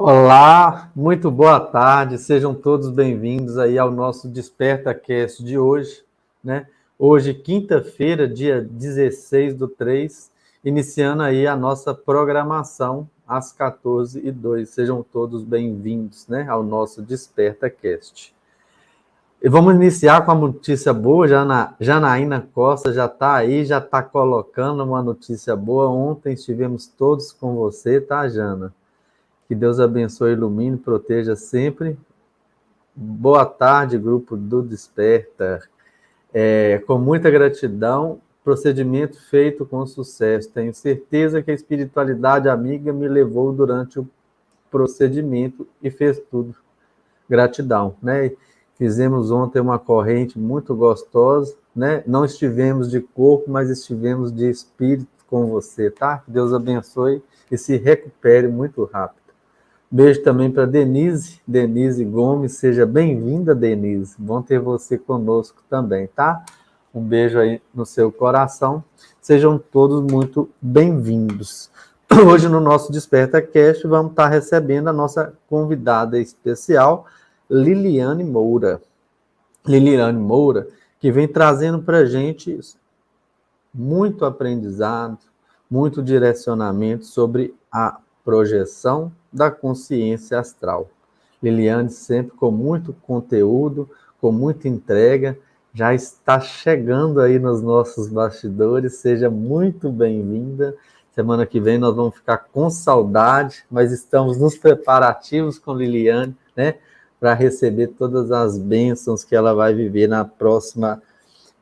Olá, muito boa tarde, sejam todos bem-vindos aí ao nosso DespertaCast de hoje, né? Hoje, quinta-feira, dia 16/3, iniciando aí a nossa programação às 14h02. Sejam todos bem-vindos, né, ao nosso DespertaCast. E vamos iniciar com a notícia boa. Janaína Costa já está aí, já está colocando uma notícia boa. Ontem estivemos todos com você, tá, Jana? Que Deus abençoe, ilumine e proteja sempre. Boa tarde, grupo do Desperta. Com muita gratidão, procedimento feito com sucesso. Tenho certeza que a espiritualidade amiga me levou durante o procedimento e fez tudo. Gratidão, né? Fizemos ontem uma corrente muito gostosa, né? Não estivemos de corpo, mas estivemos de espírito com você, tá? Que Deus abençoe e se recupere muito rápido. Beijo também para Denise Gomes, seja bem-vinda, Denise. Bom ter você conosco também, tá? Um beijo aí no seu coração. Sejam todos muito bem-vindos. Hoje no nosso DespertaCast vamos estar recebendo a nossa convidada especial, Liliane Moura. Liliane Moura, que vem trazendo para a gente muito aprendizado, muito direcionamento sobre a projeção da consciência astral. Liliane sempre com muito conteúdo, com muita entrega, já está chegando aí nos nossos bastidores, seja muito bem-vinda. Semana que vem nós vamos ficar com saudade, mas estamos nos preparativos com Liliane, né, para receber todas as bênçãos que ela vai viver na próxima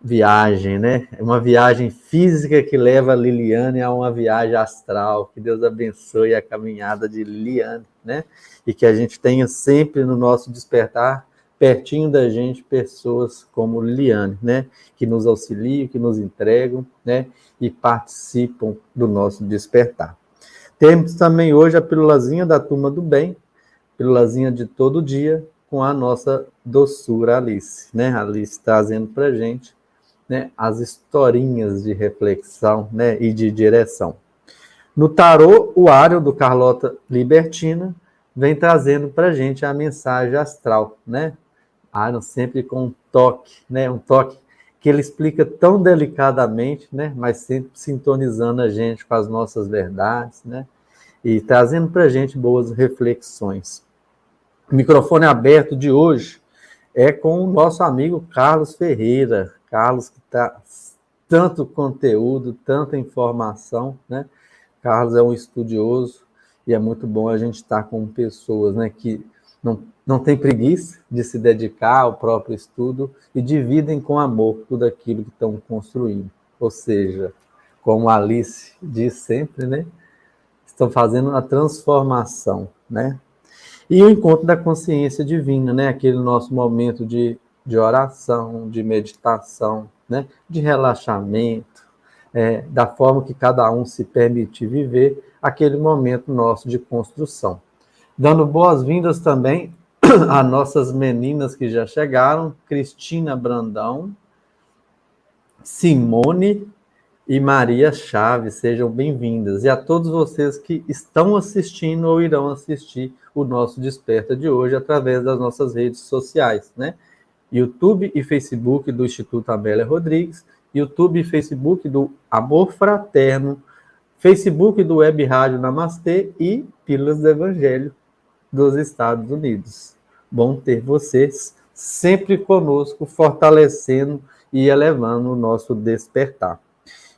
viagem, né? É uma viagem física que leva a Liliane a uma viagem astral. Que Deus abençoe a caminhada de Liliane, né? E que a gente tenha sempre no nosso despertar, pertinho da gente, pessoas como Liliane, né? Que nos auxiliam, que nos entregam, né? E participam do nosso despertar. Temos também hoje a pílulazinha da Turma do Bem, pílulazinha de todo dia, com a nossa doçura Alice, né? A Alice trazendo pra gente, né, as historinhas de reflexão, né, e de direção. No tarô, o Ário do Carlota Libertina vem trazendo para a gente a mensagem astral, né? Ário sempre com um toque, né, um toque que ele explica tão delicadamente, né, mas sempre sintonizando a gente com as nossas verdades, né, e trazendo para a gente boas reflexões. O microfone aberto de hoje é com o nosso amigo Carlos Ferreira. Carlos, que está tanto conteúdo, tanta informação, né? Carlos é um estudioso e é muito bom a gente estar com pessoas, né, que não tem preguiça de se dedicar ao próprio estudo e dividem com amor tudo aquilo que estão construindo. Ou seja, como a Alice diz sempre, né, estão fazendo a transformação, né? E o encontro da consciência divina, né? Aquele nosso momento de oração, de meditação, né? De relaxamento, da forma que cada um se permite viver aquele momento nosso de construção. Dando boas-vindas também a nossas meninas que já chegaram, Cristina Brandão, Simone e Maria Chaves, sejam bem-vindas. E a todos vocês que estão assistindo ou irão assistir o nosso Desperta de hoje através das nossas redes sociais, né? YouTube e Facebook do Instituto Amélia Rodrigues, YouTube e Facebook do Amor Fraterno, Facebook do Web Rádio Namastê e Pílulas do Evangelho dos Estados Unidos. Bom ter vocês sempre conosco, fortalecendo e elevando o nosso despertar.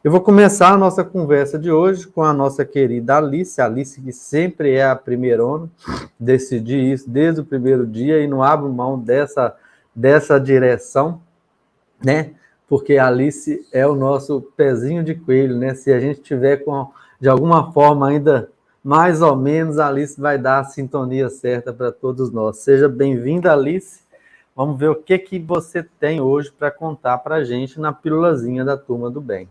Eu vou começar a nossa conversa de hoje com a nossa querida Alice, que sempre é a primeirona, decidi isso desde o primeiro dia e não abro mão dessa direção, né? Porque a Alice é o nosso pezinho de coelho, né? Se a gente tiver de alguma forma ainda mais ou menos, a Alice vai dar a sintonia certa para todos nós. Seja bem-vinda, Alice. Vamos ver o que você tem hoje para contar para a gente na pílulazinha da Turma do Bem.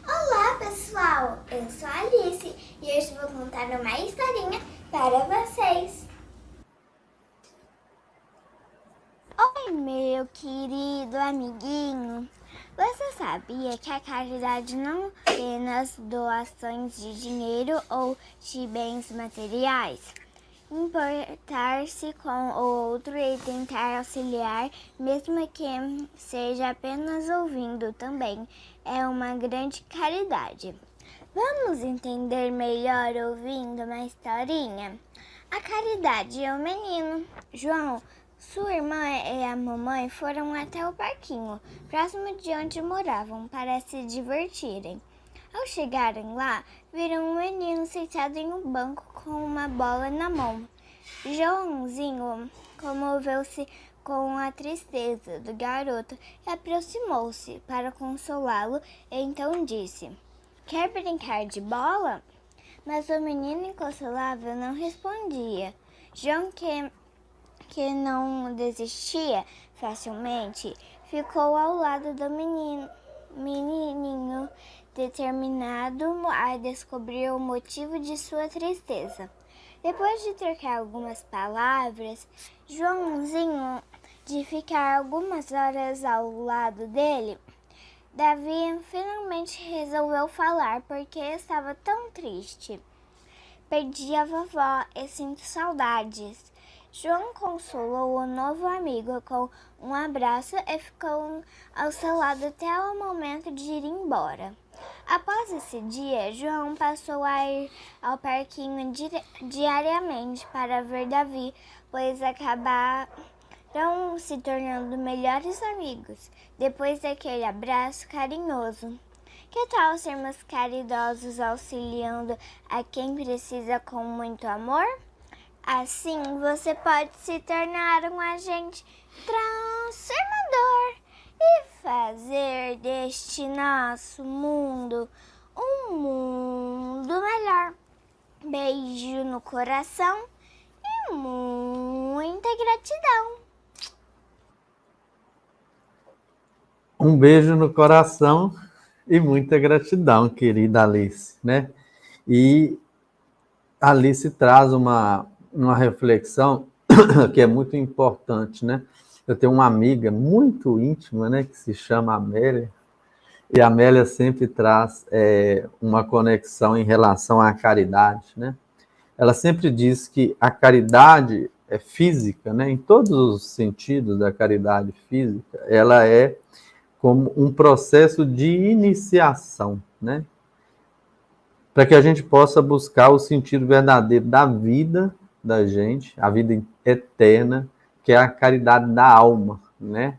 Olá, pessoal! Eu sou a Alice e hoje vou contar uma historinha para vocês. Oi, meu querido amiguinho! Você sabia que a caridade não é apenas doações de dinheiro ou de bens materiais? Importar-se com o outro e tentar auxiliar, mesmo que seja apenas ouvindo, também é uma grande caridade. Vamos entender melhor ouvindo uma historinha? A Caridade e o menino. João, sua irmã e a mamãe foram até o parquinho, próximo de onde moravam, para se divertirem. Ao chegarem lá, viram um menino sentado em um banco com uma bola na mão. Joãozinho comoveu-se com a tristeza do garoto e aproximou-se para consolá-lo e então disse: "Quer brincar de bola?" Mas o menino inconsolável não respondia. João, que não desistia facilmente, ficou ao lado do menininho, determinado a descobrir o motivo de sua tristeza. Depois de trocar algumas palavras, Joãozinho, de ficar algumas horas ao lado dele, Davi finalmente resolveu falar porque estava tão triste. "Perdi a vovó e sinto saudades." João consolou o novo amigo com um abraço e ficou ao seu lado até o momento de ir embora. Após esse dia, João passou a ir ao parquinho diariamente para ver Davi, pois acabaram se tornando melhores amigos depois daquele abraço carinhoso. Que tal sermos caridosos auxiliando a quem precisa com muito amor? Assim você pode se tornar um agente transformador e fazer deste nosso mundo um mundo melhor. Beijo no coração e muita gratidão. Um beijo no coração e muita gratidão, querida Alice, né? E a Alice traz uma reflexão que é muito importante, né? Eu tenho uma amiga muito íntima, né, que se chama Amélia, e a Amélia sempre traz uma conexão em relação à caridade, né? Ela sempre diz que a caridade é física, né? Em todos os sentidos da caridade física, ela é como um processo de iniciação, né? Para que a gente possa buscar o sentido verdadeiro da vida da gente, a vida eterna, que é a caridade da alma, né?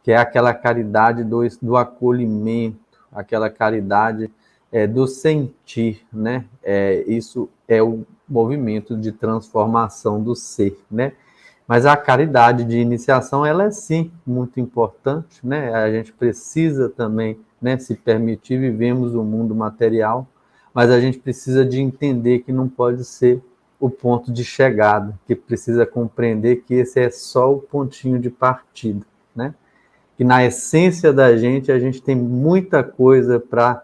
Que é aquela caridade do acolhimento, aquela caridade do sentir, né? Isso é o movimento de transformação do ser, né? Mas a caridade de iniciação, ela é sim muito importante, né? A gente precisa também, né, se permitir, vivemos um mundo material, mas a gente precisa de entender que não pode ser o ponto de chegada, que precisa compreender que esse é só o pontinho de partida, né? Que na essência da gente, a gente tem muita coisa para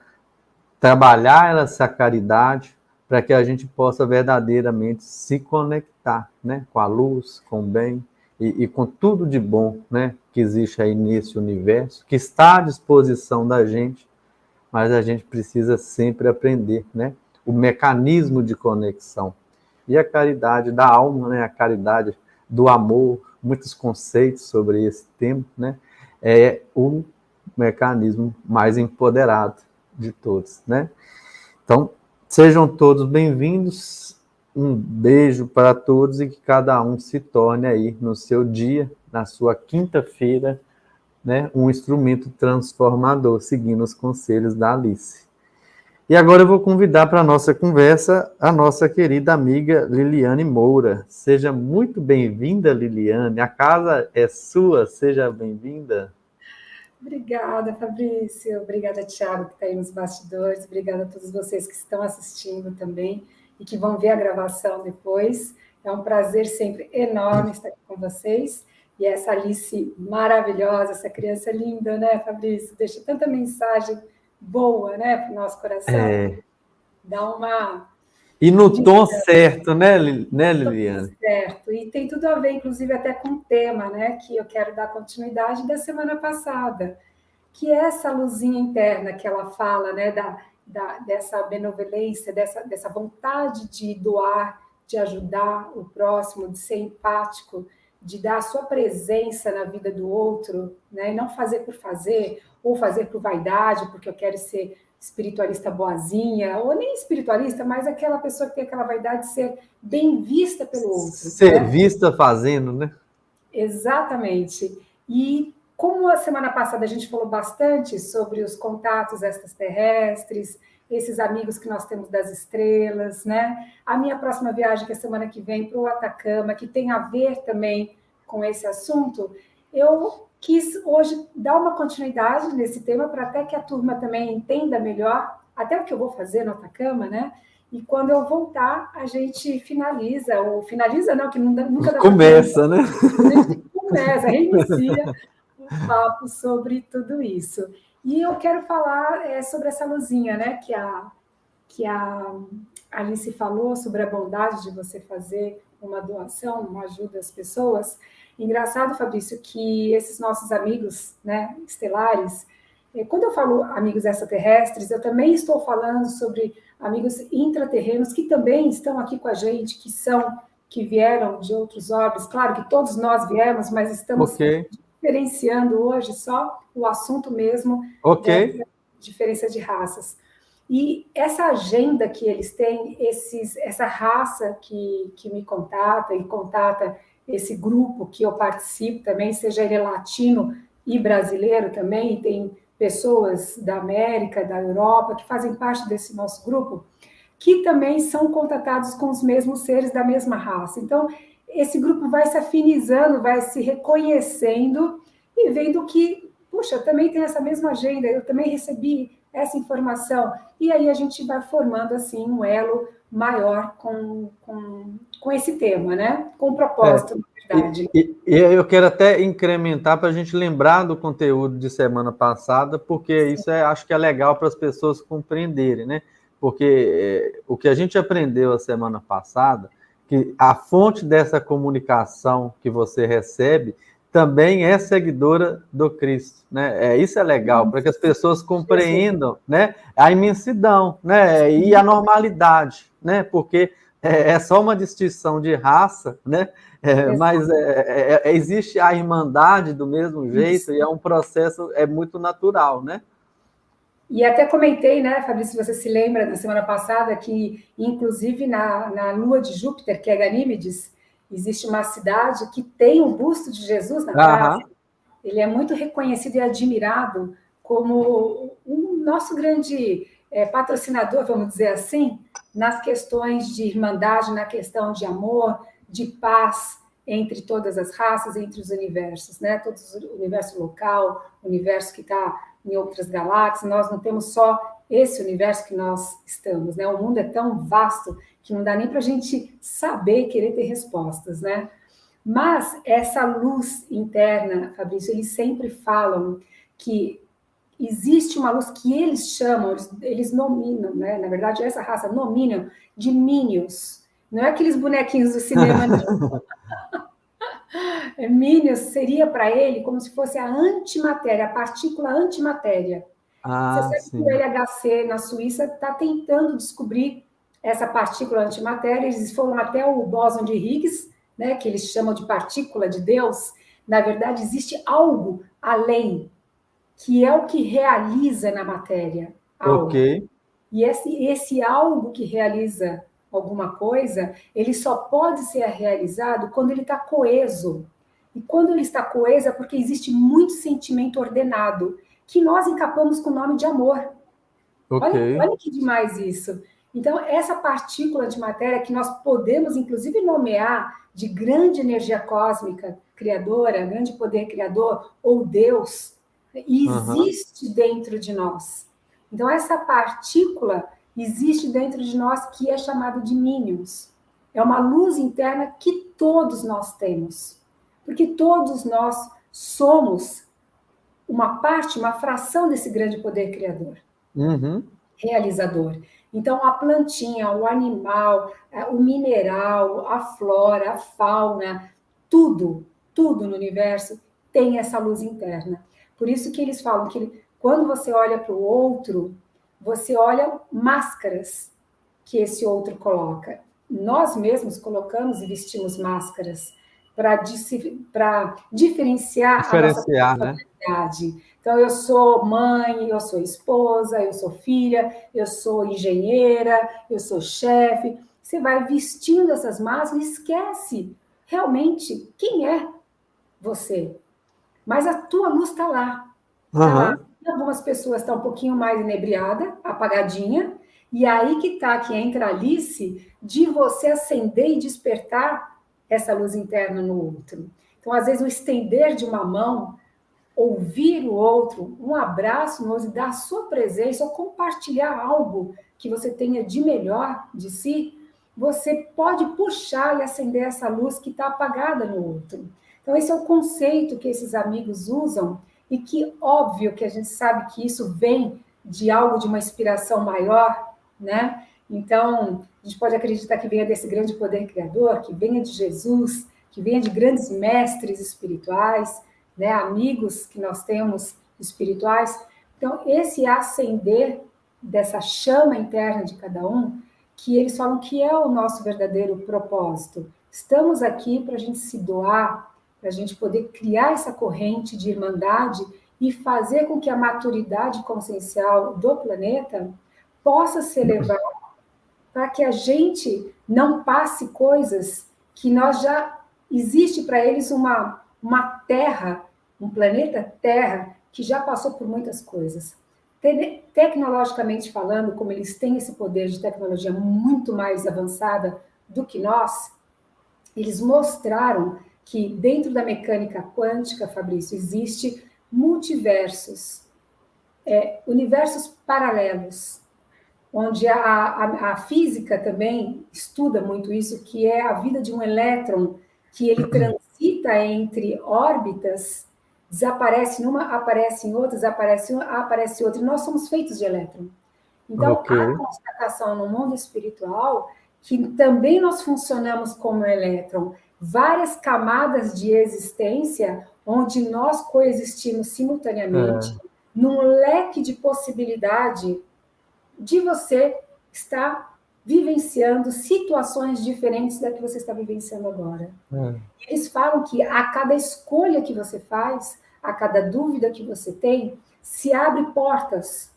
trabalhar essa caridade, para que a gente possa verdadeiramente se conectar, né, com a luz, com o bem e com tudo de bom, né, que existe aí nesse universo, que está à disposição da gente, mas a gente precisa sempre aprender, né, o mecanismo de conexão. E a caridade da alma, né, a caridade do amor, muitos conceitos sobre esse tema, né, é o mecanismo mais empoderado de todos, né? Então, sejam todos bem-vindos, um beijo para todos e que cada um se torne aí no seu dia, na sua quinta-feira, né, um instrumento transformador, seguindo os conselhos da Alice. E agora eu vou convidar para a nossa conversa a nossa querida amiga Liliane Moura. Seja muito bem-vinda, Liliane. A casa é sua, seja bem-vinda. Obrigada, Fabrício. Obrigada, Thiago, que está aí nos bastidores. Obrigada a todos vocês que estão assistindo também e que vão ver a gravação depois. É um prazer sempre enorme estar aqui com vocês. E essa Alice maravilhosa, essa criança linda, né, Fabrício? Deixa tanta mensagem boa, né, para o nosso coração. Dá uma... E no tom certo, né, Liliane? Certo, e tem tudo a ver, inclusive, até com o tema, né, que eu quero dar continuidade da semana passada, que é essa luzinha interna que ela fala, né, dessa benevolência, dessa vontade de doar, de ajudar o próximo, de ser empático, de dar a sua presença na vida do outro, né, e não fazer por fazer, ou fazer por vaidade, porque eu quero ser espiritualista boazinha, ou nem espiritualista, mas aquela pessoa que tem aquela vaidade de ser bem vista pelo outro. Ser Né? vista fazendo, né? Exatamente. E como a semana passada a gente falou bastante sobre os contatos extraterrestres, esses amigos que nós temos das estrelas, né? A minha próxima viagem, que é semana que vem, para o Atacama, que tem a ver também com esse assunto, eu quis hoje dar uma continuidade nesse tema para até que a turma também entenda melhor até o que eu vou fazer no Atacama, né? E quando eu voltar, a gente finaliza, ou finaliza não, que nunca dá Começa, né? a gente começa, reinicia o papo sobre tudo isso. E eu quero falar sobre essa luzinha, né? Que a Alice falou sobre a bondade de você fazer uma doação, uma ajuda às pessoas. Engraçado, Fabrício, que esses nossos amigos, né, estelares, quando eu falo amigos extraterrestres, eu também estou falando sobre amigos intraterrenos que também estão aqui com a gente, que vieram de outros orbes. Claro que todos nós viemos, mas estamos diferenciando hoje só o assunto mesmo dessa diferença de raças. E essa agenda que eles têm, essa raça que me contata e contata esse grupo que eu participo também, seja ele latino e brasileiro também, e tem pessoas da América, da Europa, que fazem parte desse nosso grupo, que também são contatados com os mesmos seres da mesma raça. Então, esse grupo vai se afinizando, vai se reconhecendo e vendo que, puxa, também tem essa mesma agenda, eu também recebi essa informação. E aí a gente vai formando, assim, um elo maior com esse tema, né? Com o propósito, na verdade. E eu quero até incrementar para a gente lembrar do conteúdo de semana passada, porque isso acho que é legal para as pessoas compreenderem, né? Porque o que a gente aprendeu a semana passada, que a fonte dessa comunicação que você recebe também é seguidora do Cristo, né? Isso é legal, para que as pessoas compreendam, né, a imensidão, né, e a normalidade, né? Porque é só uma distinção de raça, né? Mas existe a irmandade do mesmo jeito e é um processo muito natural, né? E até comentei, né, Fabrício, se você se lembra da semana passada, que inclusive na lua de Júpiter, que é Ganímedes, existe uma cidade que tem um busto de Jesus na praça. Ele é muito reconhecido e admirado como o nosso grande patrocinador, vamos dizer assim, nas questões de irmandade, na questão de amor, de paz entre todas as raças, entre os universos, né? Todo o universo local, o universo que está em outras galáxias, nós não temos só esse universo que nós estamos, né? O mundo é tão vasto que não dá nem para a gente saber, querer ter respostas, né? Mas essa luz interna, Fabrício, eles sempre falam que existe uma luz que eles chamam, eles nominam, né? Na verdade, essa raça nominam de Minions. Não é aqueles bonequinhos do cinema, não. Minions seria para ele como se fosse a antimatéria, a partícula antimatéria. Você sabe que o LHC na Suíça está tentando descobrir essa partícula antimatéria, eles foram até o bóson de Higgs, né, que eles chamam de partícula de Deus. Na verdade, existe algo além, que é o que realiza na matéria. Algo. E esse algo que realiza alguma coisa, ele só pode ser realizado quando ele está coeso. E quando ele está coeso é porque existe muito sentimento ordenado, que nós encapamos com o nome de amor. Olha que demais isso. Então, essa partícula de matéria que nós podemos, inclusive, nomear de grande energia cósmica criadora, grande poder criador, ou Deus, existe dentro de nós. Então, essa partícula existe dentro de nós que é chamada de Minions. É uma luz interna que todos nós temos. Porque todos nós somos uma parte, uma fração desse grande poder criador. Realizador. Então, a plantinha, o animal, o mineral, a flora, a fauna, tudo no universo tem essa luz interna. Por isso que eles falam que quando você olha para o outro, você olha máscaras que esse outro coloca. Nós mesmos colocamos e vestimos máscaras para diferenciar a nossa Diferenciar, né? personalidade. Então, eu sou mãe, eu sou esposa, eu sou filha, eu sou engenheira, eu sou chefe. Você vai vestindo essas máscaras e esquece realmente quem é você. Mas a tua luz está lá. Está lá. Aham. Algumas pessoas estão um pouquinho mais inebriada, apagadinha, e aí que tá, que entra a Alice, de você acender e despertar essa luz interna no outro. Então, às vezes, o estender de uma mão, ouvir o outro, um abraço no outro, dar a sua presença, ou compartilhar algo que você tenha de melhor de si, você pode puxar e acender essa luz que está apagada no outro. Então, esse é o conceito que esses amigos usam e que, óbvio, que a gente sabe que isso vem de algo, de uma inspiração maior, né? Então, a gente pode acreditar que venha desse grande poder criador, que venha de Jesus, que venha de grandes mestres espirituais, né? Amigos que nós temos espirituais. Então, esse acender dessa chama interna de cada um, que eles falam que é o nosso verdadeiro propósito. Estamos aqui para a gente se doar, para a gente poder criar essa corrente de irmandade e fazer com que a maturidade consciencial do planeta possa ser levada para que a gente não passe coisas que nós já existe para eles uma terra, um planeta Terra que já passou por muitas coisas. Tecnologicamente falando, como eles têm esse poder de tecnologia muito mais avançada do que nós, eles mostraram que dentro da mecânica quântica, Fabrício, existe multiversos, universos paralelos, onde a física também estuda muito isso, que é a vida de um elétron, que ele transita entre órbitas, desaparece numa, aparece em outra, desaparece uma, aparece outra, e nós somos feitos de elétron. Então, Ok. a constatação no mundo espiritual, que também nós funcionamos como elétron, várias camadas de existência, onde nós coexistimos simultaneamente, num leque de possibilidade de você estar vivenciando situações diferentes da que você está vivenciando agora. Eles falam que a cada escolha que você faz, a cada dúvida que você tem, se abre portas,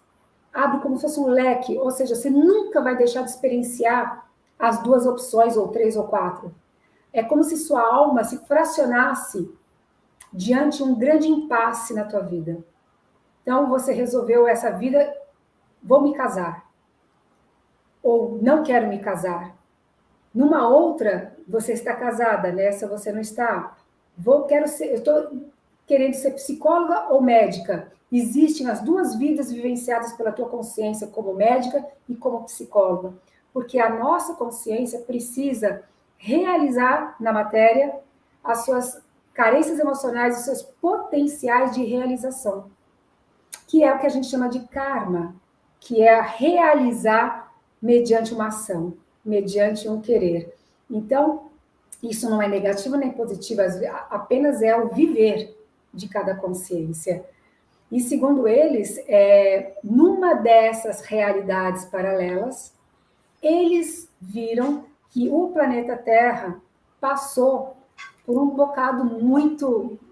abre como se fosse um leque, ou seja, você nunca vai deixar de experienciar as duas opções, ou três ou quatro. É como se sua alma se fracionasse diante de um grande impasse na tua vida. Então, você resolveu essa vida, vou me casar. Ou não quero me casar. Numa outra, você está casada, nessa você não está. Eu estou querendo ser psicóloga ou médica. Existem as duas vidas vivenciadas pela tua consciência como médica e como psicóloga. Porque a nossa consciência precisa realizar na matéria as suas carências emocionais, os seus potenciais de realização, que é o que a gente chama de karma, que é realizar mediante uma ação, mediante um querer. Então, isso não é negativo nem positivo, apenas é o viver de cada consciência. E, segundo eles, numa dessas realidades paralelas, eles viram que o planeta Terra passou por um bocado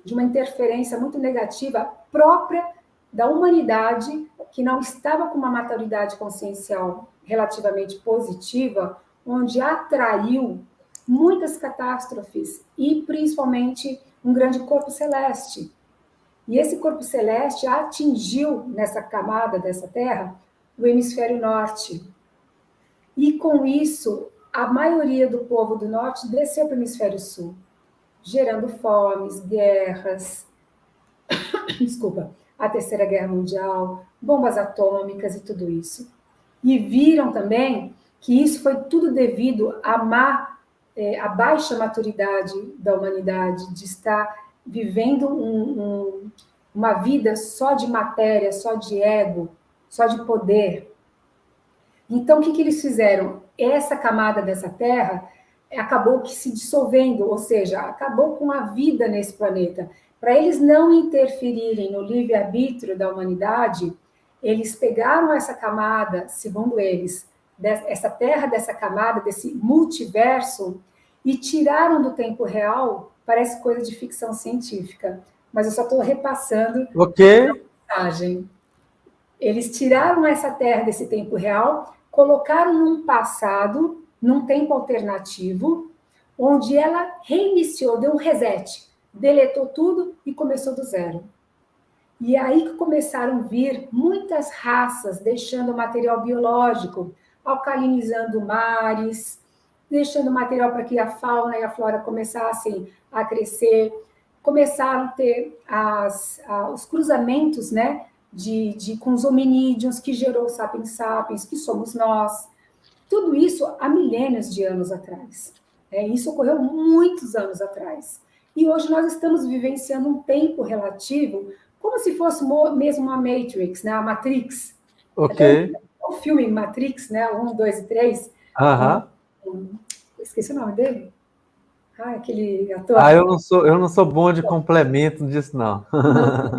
de uma interferência muito negativa própria da humanidade, que não estava com uma maturidade consciencial relativamente positiva, onde atraiu muitas catástrofes e, principalmente, um grande corpo celeste. E esse corpo celeste atingiu, nessa camada dessa Terra, o hemisfério norte. E, com isso, a maioria do povo do norte desceu para o hemisfério sul, gerando fomes, guerras, desculpa, a Terceira Guerra Mundial, bombas atômicas e tudo isso. E viram também que isso foi tudo devido à baixa maturidade da humanidade, de estar vivendo uma vida só de matéria, só de ego, só de poder. Então, o que eles fizeram? Essa camada dessa Terra acabou que se dissolvendo, ou seja, acabou com a vida nesse planeta. Para eles não interferirem no livre-arbítrio da humanidade, eles pegaram essa camada, segundo eles, essa terra dessa camada, desse multiverso, e tiraram do tempo real. Parece coisa de ficção científica, mas eu só estou repassando Ok. a mensagem. Eles tiraram essa terra desse tempo real, colocaram num passado, num tempo alternativo, onde ela reiniciou, deu um reset, deletou tudo e começou do zero. E aí que começaram a vir muitas raças, deixando material biológico, alcalinizando mares, deixando material para que a fauna e a flora começassem a crescer, começaram a ter os cruzamentos, né, com os hominídeos, que gerou o Sapiens sapiens, que somos nós. Tudo isso há milênios de anos atrás. Isso ocorreu muitos anos atrás. E hoje nós estamos vivenciando um tempo relativo, como se fosse mesmo a Matrix, né? A Matrix. Ok. Até o filme Matrix, né? 1, 2 e 3. Esqueci o nome dele. Aquele ator. Eu não sou bom de complemento disso, não. Não,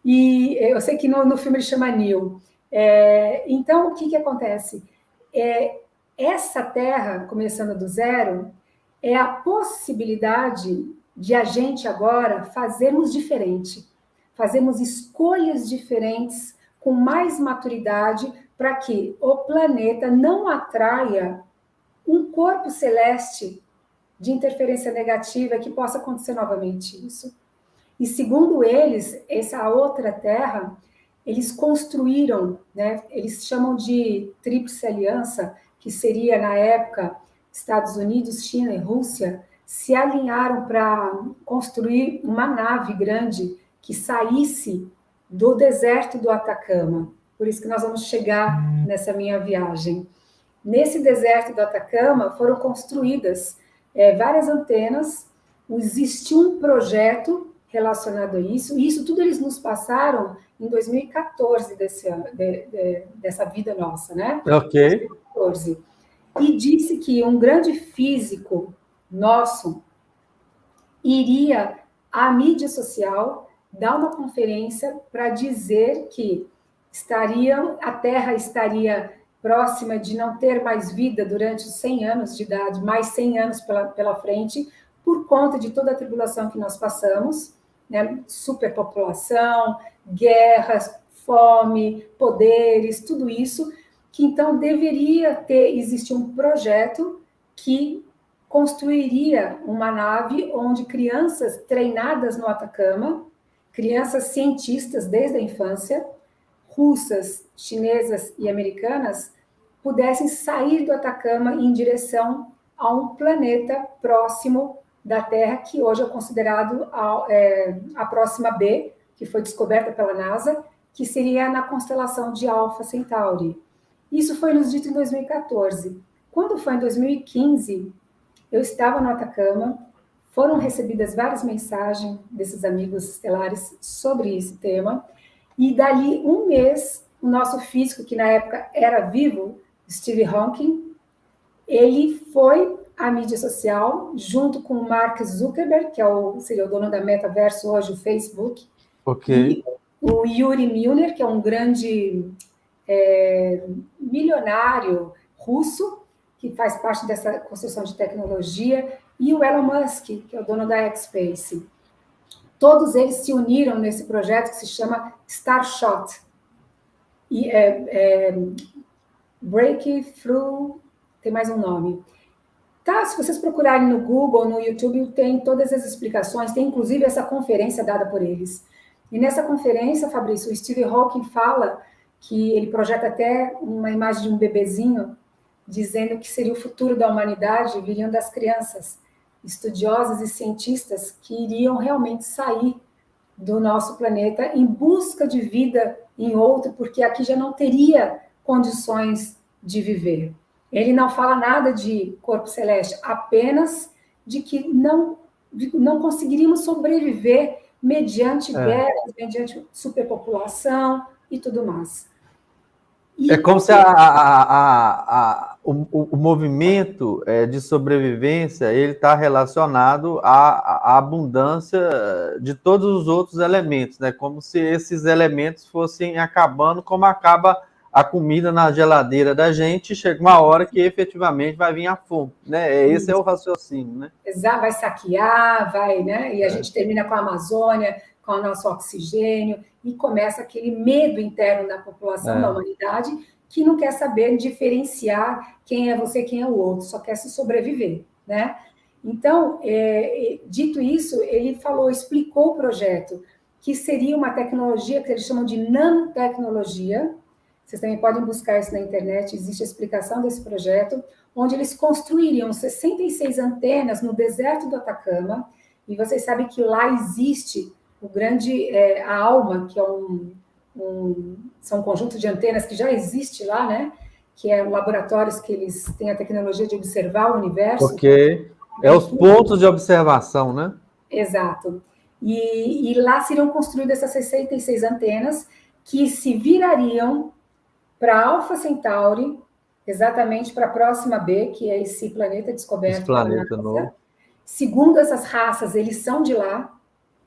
e eu sei que no filme ele chama Neo. Então, o que acontece? Essa Terra, começando do zero, é a possibilidade de a gente agora fazermos diferente, fazermos escolhas diferentes, com mais maturidade, para que o planeta não atraia um corpo celeste de interferência negativa que possa acontecer novamente isso. E segundo eles, essa outra Terra, eles construíram, né, eles chamam de Tríplice Aliança, que seria, na época, Estados Unidos, China e Rússia, se alinharam para construir uma nave grande que saísse do deserto do Atacama. Por isso que nós vamos chegar nessa minha viagem. Nesse deserto do Atacama foram construídas várias antenas, existiu um projeto relacionado a isso, e isso tudo eles nos passaram em 2014 dessa vida nossa, né? Ok. 2014. E disse que um grande físico nosso iria à mídia social dar uma conferência para dizer que a Terra estaria próxima de não ter mais vida durante os 100 anos de idade, mais 100 anos pela frente, por conta de toda a tribulação que nós passamos, né? Superpopulação, guerras, fome, poderes, tudo isso, que então deveria existir um projeto que construiria uma nave onde crianças treinadas no Atacama, crianças cientistas desde a infância, russas, chinesas e americanas, pudessem sair do Atacama em direção a um planeta próximo da Terra, que hoje é considerado a próxima B, que foi descoberta pela NASA, que seria na constelação de Alpha Centauri. Isso foi nos dito em 2014. Quando foi em 2015, eu estava no Atacama, foram recebidas várias mensagens desses amigos estelares sobre esse tema, e dali um mês, o nosso físico, que na época era vivo, Steve Hawking, ele foi à mídia social, junto com o Mark Zuckerberg, que seria o dono da Metaverso hoje, o Facebook, ok, e o Yuri Milner, que é um grande milionário russo, que faz parte dessa construção de tecnologia, e o Elon Musk, que é o dono da X-Space. Todos eles se uniram nesse projeto que se chama Starshot. E Breakthrough, tem mais um nome. Tá, se vocês procurarem no Google, no YouTube, tem todas as explicações, tem inclusive essa conferência dada por eles. E nessa conferência, Fabrício, o Steve Hawking fala que ele projeta até uma imagem de um bebezinho, dizendo que seria o futuro da humanidade, viriam das crianças, estudiosas e cientistas que iriam realmente sair do nosso planeta em busca de vida em outro, porque aqui já não teria condições de viver. Ele não fala nada de corpo celeste, apenas de que não conseguiríamos sobreviver mediante guerras, mediante superpopulação e tudo mais. É como se o movimento de sobrevivência ele está relacionado à abundância de todos os outros elementos, né? Como se esses elementos fossem acabando, como acaba a comida na geladeira da gente, chega uma hora que efetivamente vai vir a fome, né? Esse é o raciocínio, né? Exato, vai saquear, vai, né? E a gente termina com a Amazônia, com o nosso oxigênio, e começa aquele medo interno da população, da humanidade, que não quer saber diferenciar quem é você, quem é o outro, só quer se sobreviver, né? Então, dito isso, ele explicou o projeto, que seria uma tecnologia que eles chamam de nanotecnologia. Vocês também podem buscar isso na internet, existe a explicação desse projeto, onde eles construiriam 66 antenas no deserto do Atacama, e vocês sabem que lá existe a ALMA, que é são um conjunto de antenas que já existe lá, né? Que é laboratórios que eles têm a tecnologia de observar o universo. Ok. Os pontos de observação, né? Exato. E lá seriam construídas essas 66 antenas que se virariam para Alpha Centauri, exatamente para a próxima B, que é esse planeta descoberto. Esse planeta novo. Segundo essas raças, eles são de lá.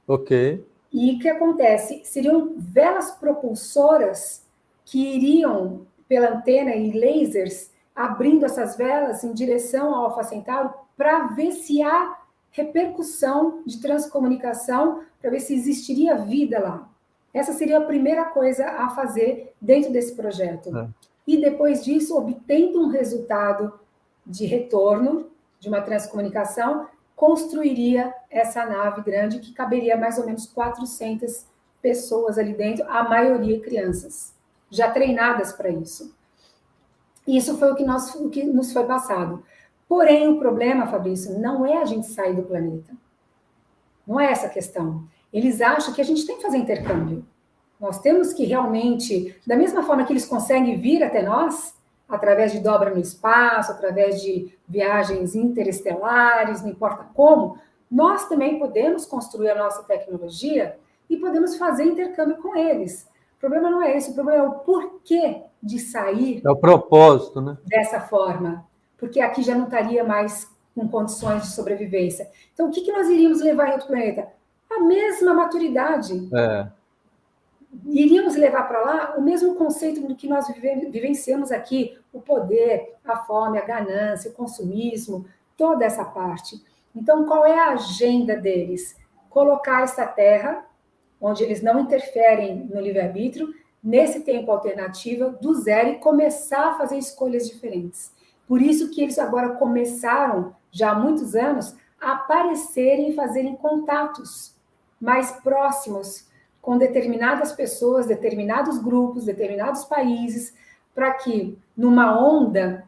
Ok. E o que acontece? Seriam velas propulsoras que iriam pela antena e lasers abrindo essas velas em direção ao Alpha Centauri para ver se há repercussão de transcomunicação, para ver se existiria vida lá. Essa seria a primeira coisa a fazer dentro desse projeto. E depois disso, obtendo um resultado de retorno de uma transcomunicação, construiria essa nave grande que caberia mais ou menos 400 pessoas ali dentro, a maioria crianças, já treinadas para isso. Isso foi o que nos foi passado. Porém, o problema, Fabrício, não é a gente sair do planeta. Não é essa a questão. Eles acham que a gente tem que fazer intercâmbio. Nós temos que realmente, da mesma forma que eles conseguem vir até nós, através de dobra no espaço, através de viagens interestelares, não importa como, nós também podemos construir a nossa tecnologia e podemos fazer intercâmbio com eles. O problema não é esse, o problema é o porquê de sair. É o propósito, né? Dessa forma, porque aqui já não estaria mais com condições de sobrevivência. Então, o que nós iríamos levar em outro planeta? A mesma maturidade. Iríamos levar para lá o mesmo conceito do que nós vivenciamos aqui, o poder, a fome, a ganância, o consumismo, toda essa parte. Então, qual é a agenda deles? Colocar essa terra, onde eles não interferem no livre-arbítrio, nesse tempo alternativo, do zero, e começar a fazer escolhas diferentes. Por isso que eles agora começaram, já há muitos anos, a aparecerem e fazerem contatos mais próximos com determinadas pessoas, determinados grupos, determinados países, para que, numa onda,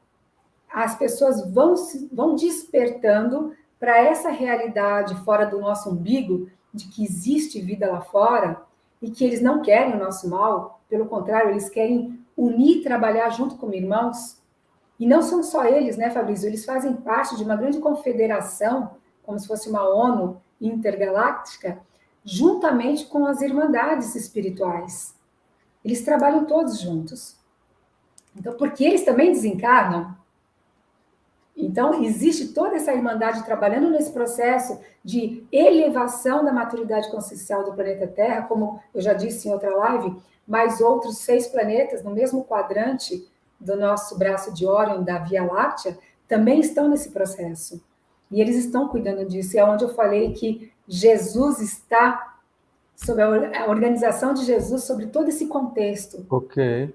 as pessoas vão despertando para essa realidade fora do nosso umbigo, de que existe vida lá fora, e que eles não querem o nosso mal, pelo contrário, eles querem unir e trabalhar junto como irmãos. E não são só eles, né, Fabrício? Eles fazem parte de uma grande confederação, como se fosse uma ONU intergaláctica, juntamente com as irmandades espirituais. Eles trabalham todos juntos. Então, porque eles também desencarnam. Então, existe toda essa irmandade trabalhando nesse processo de elevação da maturidade consciencial do planeta Terra, como eu já disse em outra live, mais outros 6 planetas no mesmo quadrante do nosso braço de Órion, da Via Láctea, também estão nesse processo. E eles estão cuidando disso. É onde eu falei que Jesus está, sobre a organização de Jesus, sobre todo esse contexto. Ok.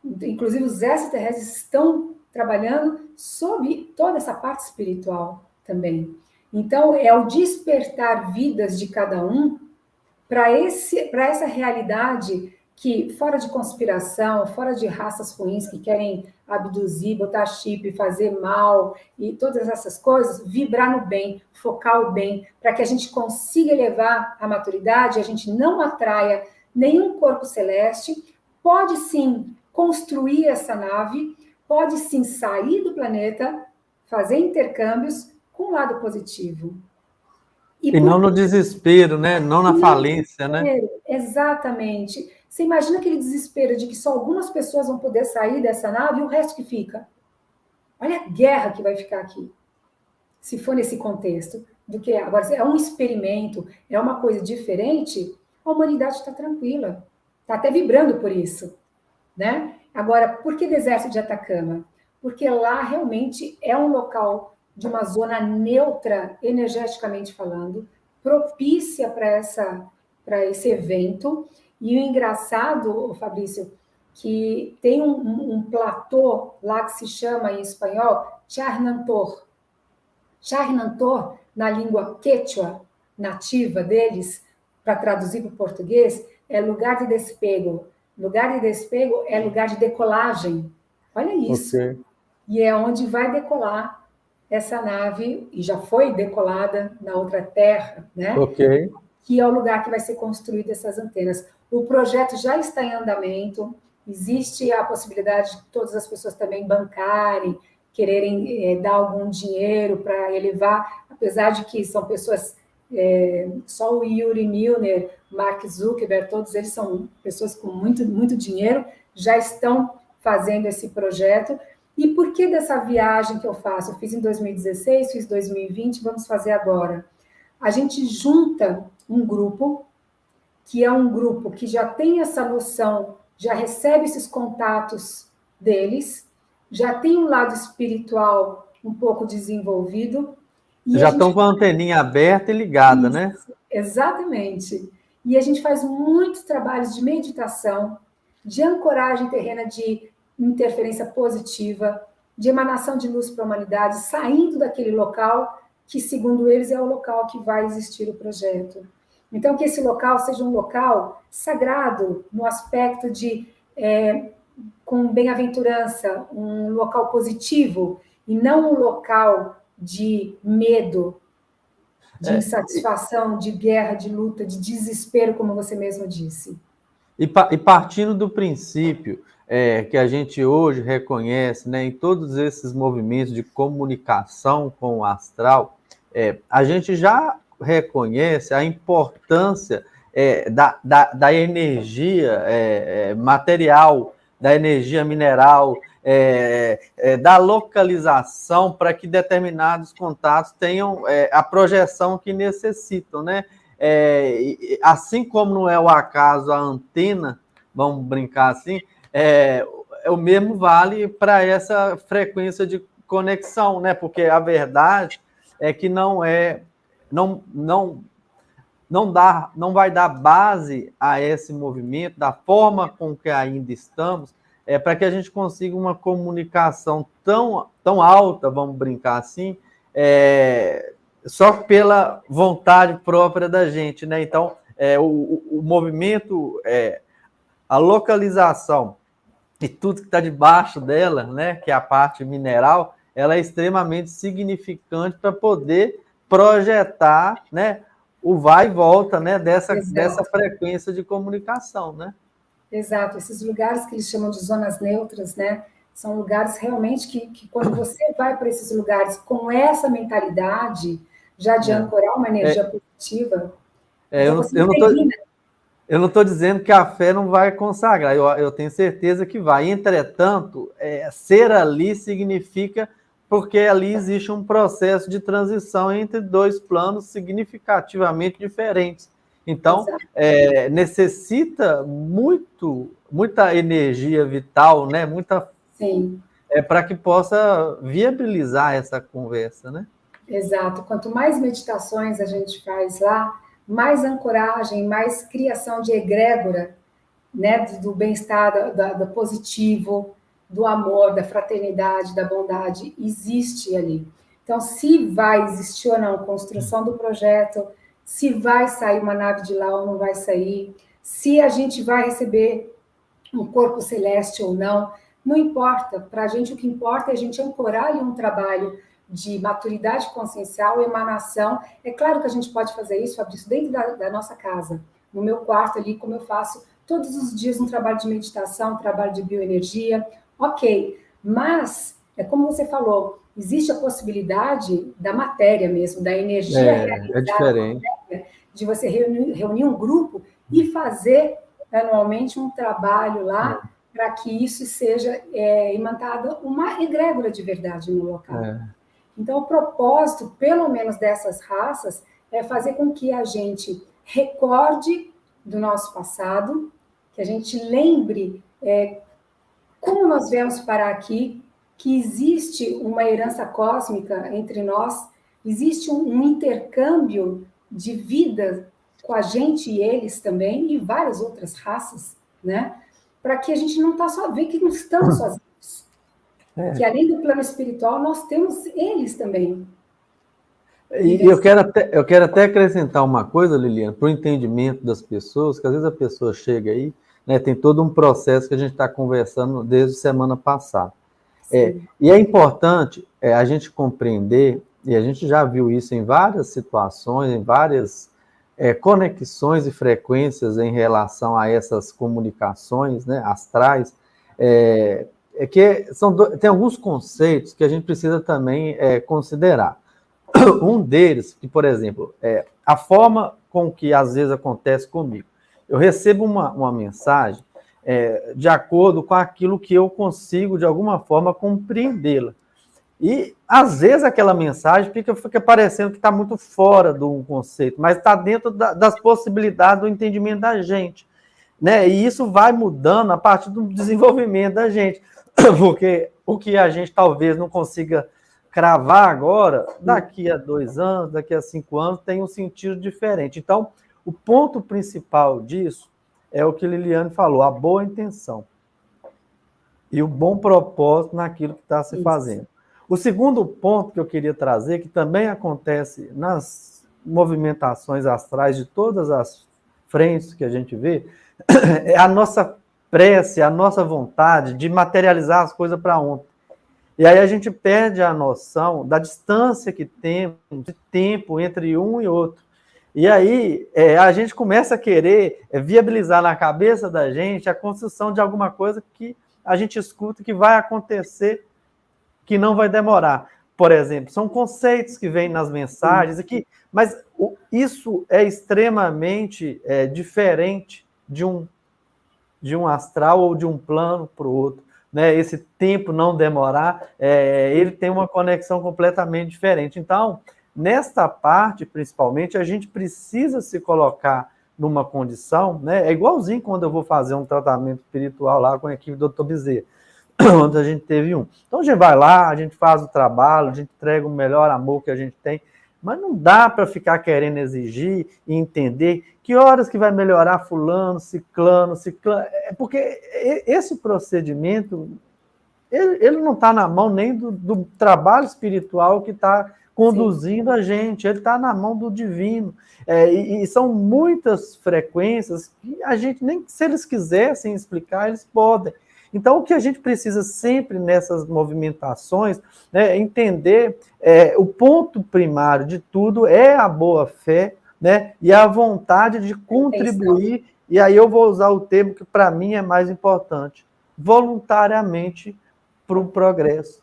Inclusive, os extraterrestres estão trabalhando sobre toda essa parte espiritual também. Então, é o despertar vidas de cada um para essa realidade que, fora de conspiração, fora de raças ruins que querem abduzir, botar chip, fazer mal e todas essas coisas, vibrar no bem, focar o bem, para que a gente consiga elevar a maturidade, a gente não atraia nenhum corpo celeste, pode sim construir essa nave, pode sim sair do planeta, fazer intercâmbios com o lado positivo. E não no desespero, né? Não na falência, né? Exatamente. Você imagina aquele desespero de que só algumas pessoas vão poder sair dessa nave e o resto que fica? Olha a guerra que vai ficar aqui, se for nesse contexto. Do que agora, se é um experimento, é uma coisa diferente, a humanidade está tranquila, está até vibrando por isso, né? Agora, por que deserto de Atacama? Porque lá realmente é um local de uma zona neutra, energeticamente falando, propícia para esse evento. E o engraçado, Fabrício, que tem um platô lá que se chama em espanhol Charnantor. Charnantor, na língua quechua nativa deles, para traduzir para o português, é lugar de despego. Lugar de despego é lugar de decolagem. Olha isso. Ok. E é onde vai decolar essa nave, e já foi decolada na outra terra, né? Ok. Que é o lugar que vai ser construída essas antenas. O projeto já está em andamento, existe a possibilidade de todas as pessoas também bancarem, quererem dar algum dinheiro para elevar, apesar de que são pessoas, só o Yuri Milner, Mark Zuckerberg, todos eles são pessoas com muito, muito dinheiro, já estão fazendo esse projeto. E por que dessa viagem que eu faço? Eu fiz em 2016, fiz 2020, vamos fazer agora. A gente junta um grupo, que é um grupo que já tem essa noção, já recebe esses contatos deles, já tem um lado espiritual um pouco desenvolvido. E já estão com a anteninha aberta e ligada, isso, né? Exatamente. E a gente faz muitos trabalhos de meditação, de ancoragem terrena, de interferência positiva, de emanação de luz para a humanidade, saindo daquele local que, segundo eles, é o local que vai existir o projeto. Então, que esse local seja um local sagrado, no aspecto de, com bem-aventurança, um local positivo, e não um local de medo, de insatisfação, de guerra, de luta, de desespero, como você mesmo disse. E partindo do princípio que a gente hoje reconhece, né, em todos esses movimentos de comunicação com o astral, a gente já reconhece a importância da energia material, da energia mineral, da localização para que determinados contatos tenham a projeção que necessitam, né? Assim como não é o acaso a antena, vamos brincar assim, o mesmo vale para essa frequência de conexão, né? Porque a verdade é que não vai dar base a esse movimento da forma com que ainda estamos, para que a gente consiga uma comunicação tão alta, vamos brincar assim, só pela vontade própria da gente, né? Então, o movimento, a localização e tudo que está debaixo dela, né? Que é a parte mineral, ela é extremamente significante para poder projetar, né? O vai e volta, né? Dessa frequência de comunicação, né? Exato. Esses lugares que eles chamam de zonas neutras, né? São lugares realmente que quando você vai para esses lugares com essa mentalidade, já de ancorar uma energia positiva, eu não estou dizendo que a fé não vai consagrar, eu tenho certeza que vai. Entretanto, ser ali significa porque ali existe um processo de transição entre dois planos significativamente diferentes. Então, necessita muita energia vital, né? Sim. Para que possa viabilizar essa conversa, né? Exato. Quanto mais meditações a gente faz lá, mais ancoragem, mais criação de egrégora, né, do bem-estar, do positivo, do amor, da fraternidade, da bondade, existe ali. Então, se vai existir ou não construção do projeto, se vai sair uma nave de lá ou não vai sair, se a gente vai receber um corpo celeste ou não, não importa. Para a gente, o que importa é a gente ancorar ali um trabalho de maturidade consciencial, emanação. É claro que a gente pode fazer isso, Fabrício, dentro da nossa casa, no meu quarto ali, como eu faço todos os dias um trabalho de meditação, um trabalho de bioenergia, ok. Mas, é como você falou, existe a possibilidade da matéria mesmo, da energia realizada, diferente. de você reunir um grupo e fazer anualmente um trabalho lá para que isso seja imantada uma egrégora de verdade no local. Então, o propósito, pelo menos dessas raças, é fazer com que a gente recorde do nosso passado, que a gente lembre como nós viemos parar aqui, que existe uma herança cósmica entre nós, existe um intercâmbio de vida com a gente e eles também, e várias outras raças, né? Para que a gente não vê que não estamos sozinhos. Que além do plano espiritual, nós temos eles também. E eu quero até acrescentar uma coisa, Liliana, para o entendimento das pessoas, que às vezes a pessoa chega aí, né, tem todo um processo que a gente está conversando desde semana passada. E é importante a gente compreender, e a gente já viu isso em várias situações, em várias conexões e frequências em relação a essas comunicações, né, astrais, tem alguns conceitos que a gente precisa também considerar. Um deles, que, por exemplo, a forma com que às vezes acontece comigo. Eu recebo uma mensagem de acordo com aquilo que eu consigo, de alguma forma, compreendê-la. E, às vezes, aquela mensagem fica parecendo que está muito fora do conceito, mas está dentro das possibilidades do entendimento da gente. Né? E isso vai mudando a partir do desenvolvimento da gente. Porque o que a gente talvez não consiga cravar agora, daqui a 2 anos, daqui a 5 anos, tem um sentido diferente. Então, o ponto principal disso é o que Liliane falou, a boa intenção e o bom propósito naquilo que está se fazendo. O segundo ponto que eu queria trazer, que também acontece nas movimentações astrais de todas as frentes que a gente vê, é a nossa prece, a nossa vontade de materializar as coisas para ontem. E aí a gente perde a noção da distância que temos de tempo entre um e outro. E aí a gente começa a querer viabilizar na cabeça da gente a construção de alguma coisa que a gente escuta que vai acontecer, que não vai demorar. Por exemplo, são conceitos que vêm nas mensagens aqui, mas isso é extremamente diferente de um astral ou de um plano para o outro. Né, esse tempo não demorar, ele tem uma conexão completamente diferente. Então, nesta parte, principalmente, a gente precisa se colocar numa condição, né, é igualzinho quando eu vou fazer um tratamento espiritual lá com a equipe do Dr. Bezerra, onde a gente teve um. Então, a gente vai lá, a gente faz o trabalho, a gente entrega o melhor amor que a gente tem, mas não dá para ficar querendo exigir e entender que horas que vai melhorar fulano, ciclano, porque esse procedimento, ele não está na mão nem do trabalho espiritual que está conduzindo a gente, ele está na mão do divino. E são muitas frequências que a gente, nem se eles quisessem explicar, eles podem. Então, o que a gente precisa sempre nessas movimentações, né, entender o ponto primário de tudo é a boa-fé, né, e a vontade de contribuir, e aí eu vou usar o termo que para mim é mais importante, voluntariamente para o progresso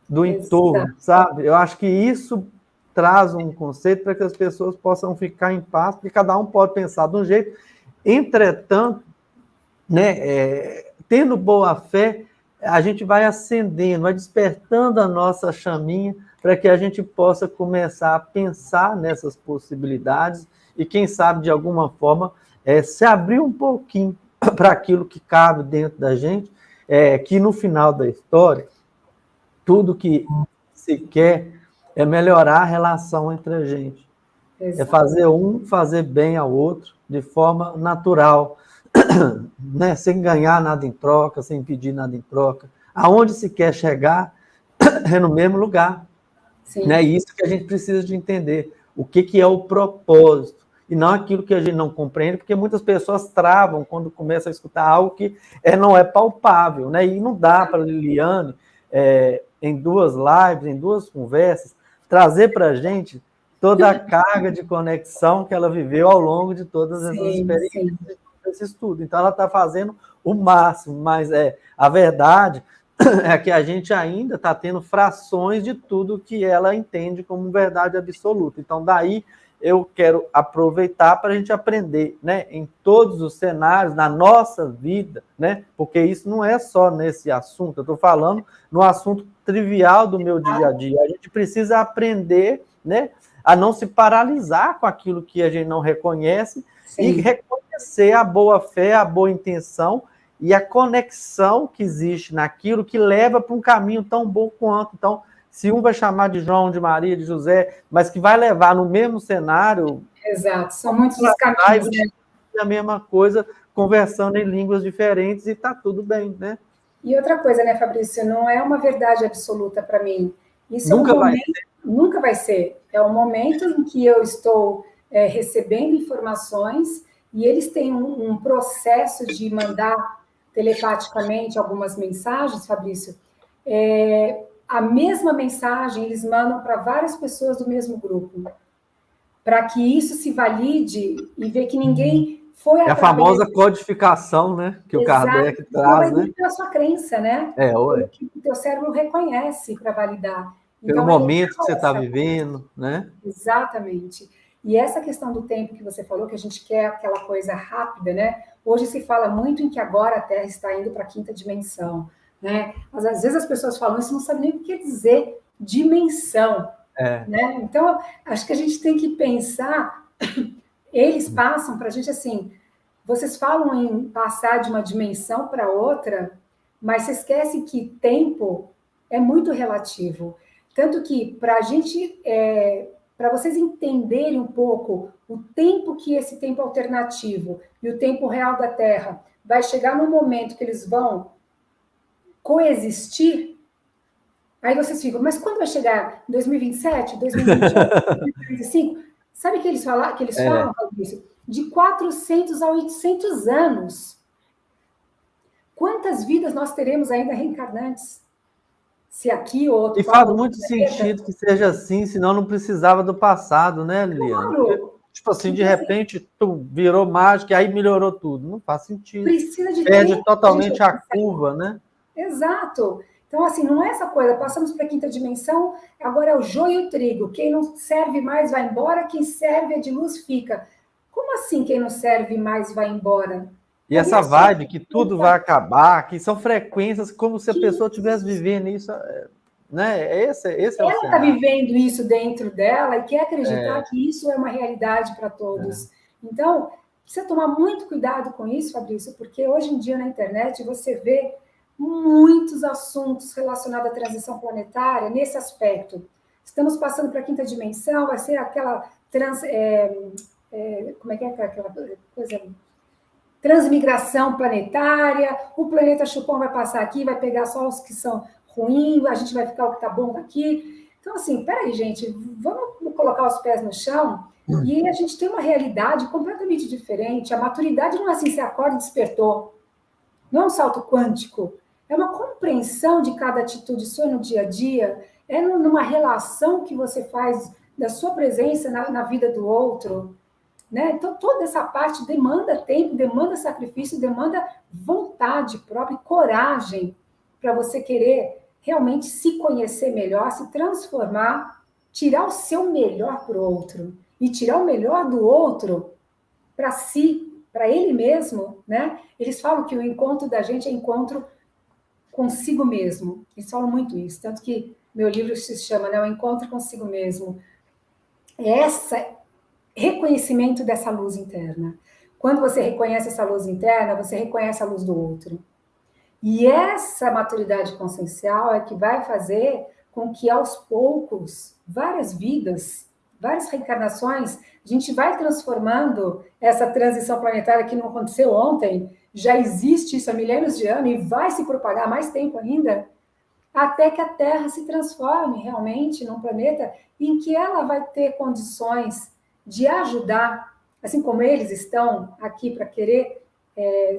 do entorno, sabe? Eu acho que isso traz um conceito para que as pessoas possam ficar em paz, porque cada um pode pensar de um jeito, entretanto, né, tendo boa fé, a gente vai acendendo, vai despertando a nossa chaminha para que a gente possa começar a pensar nessas possibilidades e, quem sabe, de alguma forma, se abrir um pouquinho para aquilo que cabe dentro da gente, que no final da história, tudo que se quer é melhorar a relação entre a gente. Exato. É fazer fazer bem ao outro de forma natural, né? Sem ganhar nada em troca, sem pedir nada em troca. Aonde se quer chegar é no mesmo lugar. Né? E isso que a gente precisa de entender. O que é o propósito. E não aquilo que a gente não compreende, porque muitas pessoas travam quando começam a escutar algo que não é palpável. Né? E não dá para a Liliane, em 2 lives, em 2 conversas, trazer para a gente toda a carga de conexão que ela viveu ao longo de todas essas experiências, esse estudo. Então, ela está fazendo o máximo, mas a verdade é que a gente ainda está tendo frações de tudo que ela entende como verdade absoluta. Então, daí eu quero aproveitar para a gente aprender, né, em todos os cenários, na nossa vida, né, porque isso não é só nesse assunto, eu estou falando no assunto trivial do meu dia a dia. A gente precisa aprender, né, a não se paralisar com aquilo que a gente não reconhece. Sim. E reconhecer a boa fé, a boa intenção e a conexão que existe naquilo que leva para um caminho tão bom quanto. Então, se um vai chamar de João, de Maria, de José, mas que vai levar no mesmo cenário... Exato, são muitos os caminhos, né? A mesma coisa, conversando em línguas diferentes e está tudo bem, né? E outra coisa, né, Fabrício, não é uma verdade absoluta para mim. Isso nunca é um momento, nunca vai ser. É um momento em que eu estou recebendo informações e eles têm um processo de mandar telepaticamente algumas mensagens, Fabrício. A mesma mensagem eles mandam para várias pessoas do mesmo grupo, para que isso se valide e ver que ninguém foi a famosa codificação, né? Que Exato. O Kardec traz, né? Pela sua crença, né? Ué. Que o teu cérebro reconhece para validar. Pelo momento que você está vivendo, né? Exatamente. E essa questão do tempo que você falou, que a gente quer aquela coisa rápida, né? Hoje se fala muito em que agora a Terra está indo para a 5ª dimensão, né? Mas às vezes as pessoas falam isso, não sabem nem o que quer dizer dimensão, né? Então, acho que a gente tem que pensar, eles passam para a gente assim, vocês falam em passar de uma dimensão para outra, mas se esquecem que tempo é muito relativo. Tanto que, para a gente, para vocês entenderem um pouco o tempo que esse tempo alternativo e o tempo real da Terra vai chegar no momento que eles vão coexistir, aí vocês ficam, mas quando vai chegar? 2027, 2028, 2025? Sabe que eles falam isso? De 400 a 800 anos. Quantas vidas nós teremos ainda reencarnantes? Se aqui ou outro... E faz muito sentido que seja assim, senão não precisava do passado, né, Liliana? Claro. Tipo assim, de repente, tu virou mágica e aí melhorou tudo. Não faz sentido. Precisa de Perde tempo, totalmente a curva, né? Exato. Então, assim, não é essa coisa, passamos para a 5ª dimensão, agora é o joio e o trigo. Quem não serve mais vai embora, quem serve é de luz fica. Como assim quem não serve mais vai embora? E essa vibe que tudo vai acabar, que são frequências como se a pessoa estivesse vivendo isso, né? Esse é o cenário. Ela está vivendo isso dentro dela e quer acreditar que isso é uma realidade para todos. Então, precisa tomar muito cuidado com isso, Fabrício, porque hoje em dia na internet você vê muitos assuntos relacionados à transição planetária nesse aspecto. Estamos passando para a 5ª dimensão, vai ser aquela como é que é aquela coisa? Transmigração planetária, o planeta Chupão vai passar aqui, vai pegar só os que são ruins, a gente vai ficar o que está bom aqui. Então, assim, peraí, gente, vamos colocar os pés no chão e a gente tem uma realidade completamente diferente. A maturidade não é assim, você acorda e despertou. Não é um salto quântico. É uma compreensão de cada atitude sua no dia a dia, é numa relação que você faz da sua presença na vida do outro. Né? Então, toda essa parte demanda tempo, demanda sacrifício, demanda vontade própria, coragem para você querer realmente se conhecer melhor, se transformar, tirar o seu melhor para o outro e tirar o melhor do outro para si, para ele mesmo. Né? Eles falam que o encontro da gente é encontro consigo mesmo. Eles falam muito isso, tanto que meu livro se chama, né, O Encontro Consigo Mesmo. Reconhecimento dessa luz interna. Quando você reconhece essa luz interna, você reconhece a luz do outro. E essa maturidade consciencial é que vai fazer com que, aos poucos, várias vidas, várias reencarnações, a gente vai transformando essa transição planetária que não aconteceu ontem, já existe isso há milênios de anos e vai se propagar mais tempo ainda, até que a Terra se transforme realmente num planeta em que ela vai ter condições de ajudar, assim como eles estão aqui para querer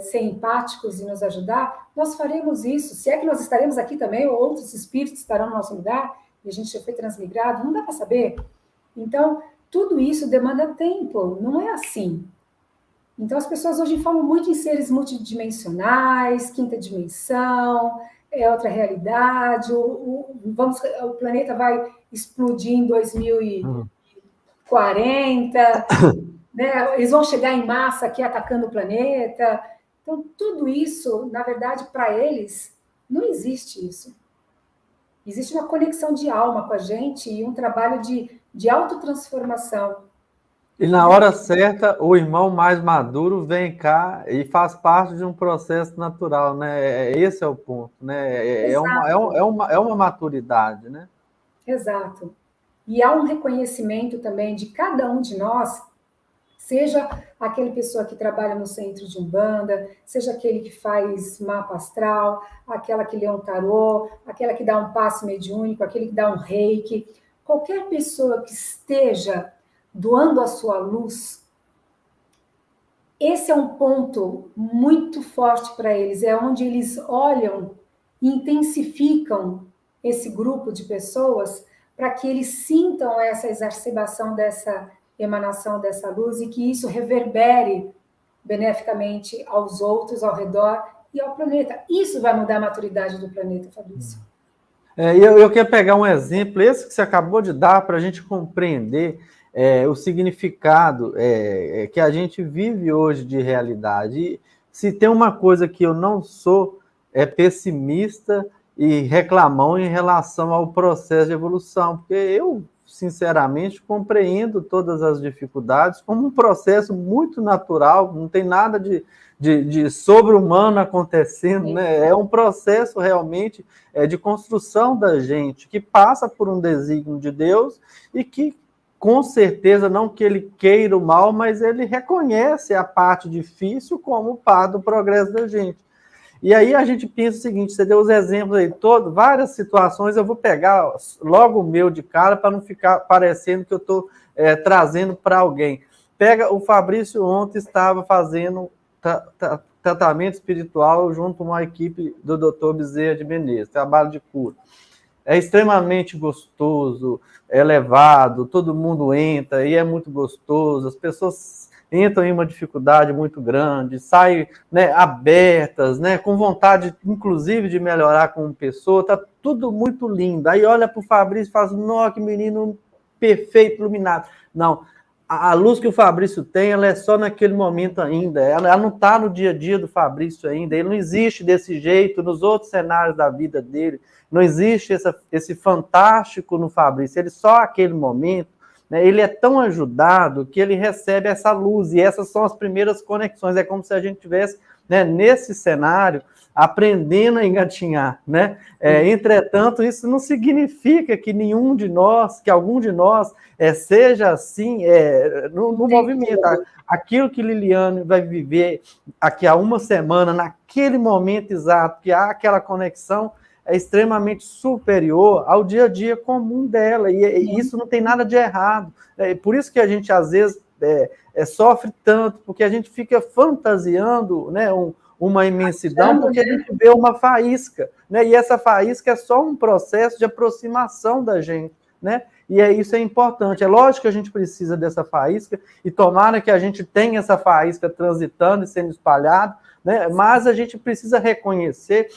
ser empáticos e nos ajudar, nós faremos isso. Se é que nós estaremos aqui também, ou outros espíritos estarão no nosso lugar, e a gente já foi transmigrado, não dá para saber. Então, tudo isso demanda tempo, não é assim. Então, as pessoas hoje falam muito em seres multidimensionais, 5ª dimensão, é outra realidade, o planeta vai explodir em 40, né? Eles vão chegar em massa aqui atacando o planeta. Então, tudo isso, na verdade, para eles, não existe isso. Existe uma conexão de alma com a gente e um trabalho de autotransformação. E na hora certa, o irmão mais maduro vem cá e faz parte de um processo natural, né? Esse é o ponto, né? É uma maturidade, né? Exato. E há um reconhecimento também de cada um de nós, seja aquele pessoa que trabalha no centro de Umbanda, seja aquele que faz mapa astral, aquela que lê um tarô, aquela que dá um passe mediúnico, aquele que dá um reiki, qualquer pessoa que esteja doando a sua luz, esse é um ponto muito forte para eles, é onde eles olham e intensificam esse grupo de pessoas para que eles sintam essa exacerbação dessa emanação dessa luz e que isso reverbere beneficamente aos outros ao redor e ao planeta. Isso vai mudar a maturidade do planeta, Fabrício. Eu quero pegar um exemplo, esse que você acabou de dar, para a gente compreender o significado que a gente vive hoje de realidade. E se tem uma coisa que eu não sou, é pessimista e reclamão em relação ao processo de evolução, porque eu, sinceramente, compreendo todas as dificuldades como um processo muito natural, não tem nada de sobre-humano acontecendo, né? É um processo realmente de construção da gente, que passa por um desígnio de Deus e que, com certeza, não que ele queira o mal, mas ele reconhece a parte difícil como parte do progresso da gente. E aí a gente pensa o seguinte, você deu os exemplos aí, várias situações, eu vou pegar logo o meu de cara para não ficar parecendo que eu estou trazendo para alguém. Pega, o Fabrício ontem estava fazendo tratamento espiritual junto com uma equipe do Dr. Bezerra de Menezes, trabalho de cura. É extremamente gostoso, é elevado, todo mundo entra e é muito gostoso, as pessoas entram em uma dificuldade muito grande, saem, né, abertas, né, com vontade, inclusive, de melhorar como pessoa, tá tudo muito lindo. Aí olha para o Fabrício e fala assim, nossa, que menino perfeito, iluminado. Não, a luz que o Fabrício tem, ela é só naquele momento ainda, ela não está no dia a dia do Fabrício ainda, ele não existe desse jeito nos outros cenários da vida dele, não existe esse fantástico no Fabrício, ele só aquele momento, né, ele é tão ajudado que ele recebe essa luz, e essas são as primeiras conexões, é como se a gente tivesse, né, nesse cenário, aprendendo a engatinhar, né? Entretanto, isso não significa que nenhum de nós, que algum de nós seja assim no movimento. Aquilo que Liliane vai viver aqui a uma semana, naquele momento exato, que há aquela conexão, é extremamente superior ao dia a dia comum dela, e isso não tem nada de errado. Por isso que a gente, às vezes, sofre tanto, porque a gente fica fantasiando, né, uma imensidão, porque a gente vê uma faísca, né? E essa faísca é só um processo de aproximação da gente, né? E isso é importante. É lógico que a gente precisa dessa faísca, e tomara que a gente tenha essa faísca transitando e sendo espalhada, né? Mas a gente precisa reconhecer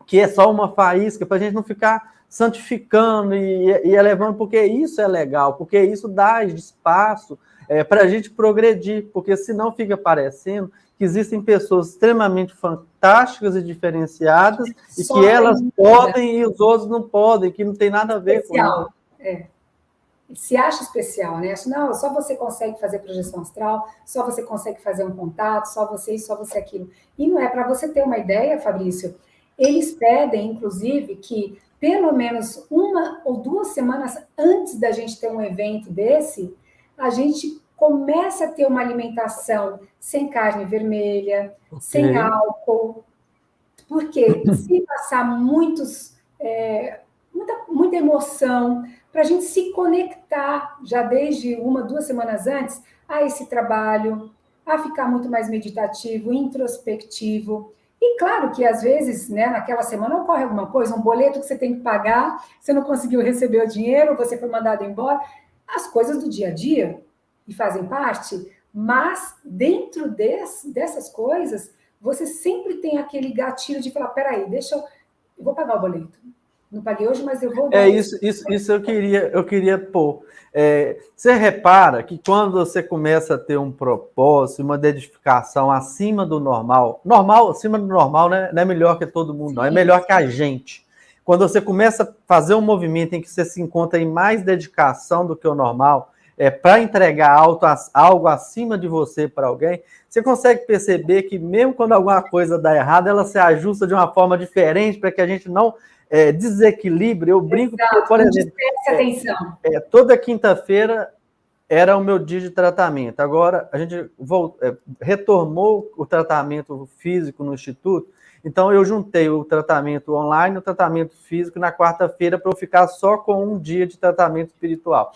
que é só uma faísca, para a gente não ficar santificando e elevando, porque isso é legal, porque isso dá espaço para a gente progredir, porque senão fica parecendo que existem pessoas extremamente fantásticas e diferenciadas e que elas podem e os outros não podem, que não tem nada a ver com isso. Se acha especial, né? Acha, não, só você consegue fazer projeção astral, só você consegue fazer um contato, só você isso, só você aquilo. E não é. Para você ter uma ideia, Fabrício, eles pedem, inclusive, que pelo menos 1 ou 2 semanas antes da gente ter um evento desse, a gente começa a ter uma alimentação sem carne vermelha, sem álcool, porque se passar muita emoção, para a gente se conectar já desde 1, 2 semanas antes a esse trabalho, a ficar muito mais meditativo, introspectivo. E claro que às vezes, né, naquela semana ocorre alguma coisa, um boleto que você tem que pagar, você não conseguiu receber o dinheiro, você foi mandado embora, as coisas do dia a dia, e fazem parte, mas dentro dessas coisas, você sempre tem aquele gatilho de falar, peraí, eu vou pagar o boleto. não paguei hoje, mas eu vou É dar isso eu queria pôr. Você repara que quando você começa a ter um propósito, uma dedicação acima do normal, acima do normal, né, não é melhor que todo mundo, não, é melhor que a gente. Quando você começa a fazer um movimento em que você se encontra em mais dedicação do que o normal, para entregar algo acima de você para alguém, você consegue perceber que mesmo quando alguma coisa dá errado, ela se ajusta de uma forma diferente para que a gente não desequilibre. Eu brinco porque, Exato, por não exemplo, disperse a atenção. toda quinta-feira era o meu dia de tratamento. Agora, a gente retomou o tratamento físico no Instituto, então eu juntei o tratamento online e o tratamento físico na quarta-feira para eu ficar só com um dia de tratamento espiritual.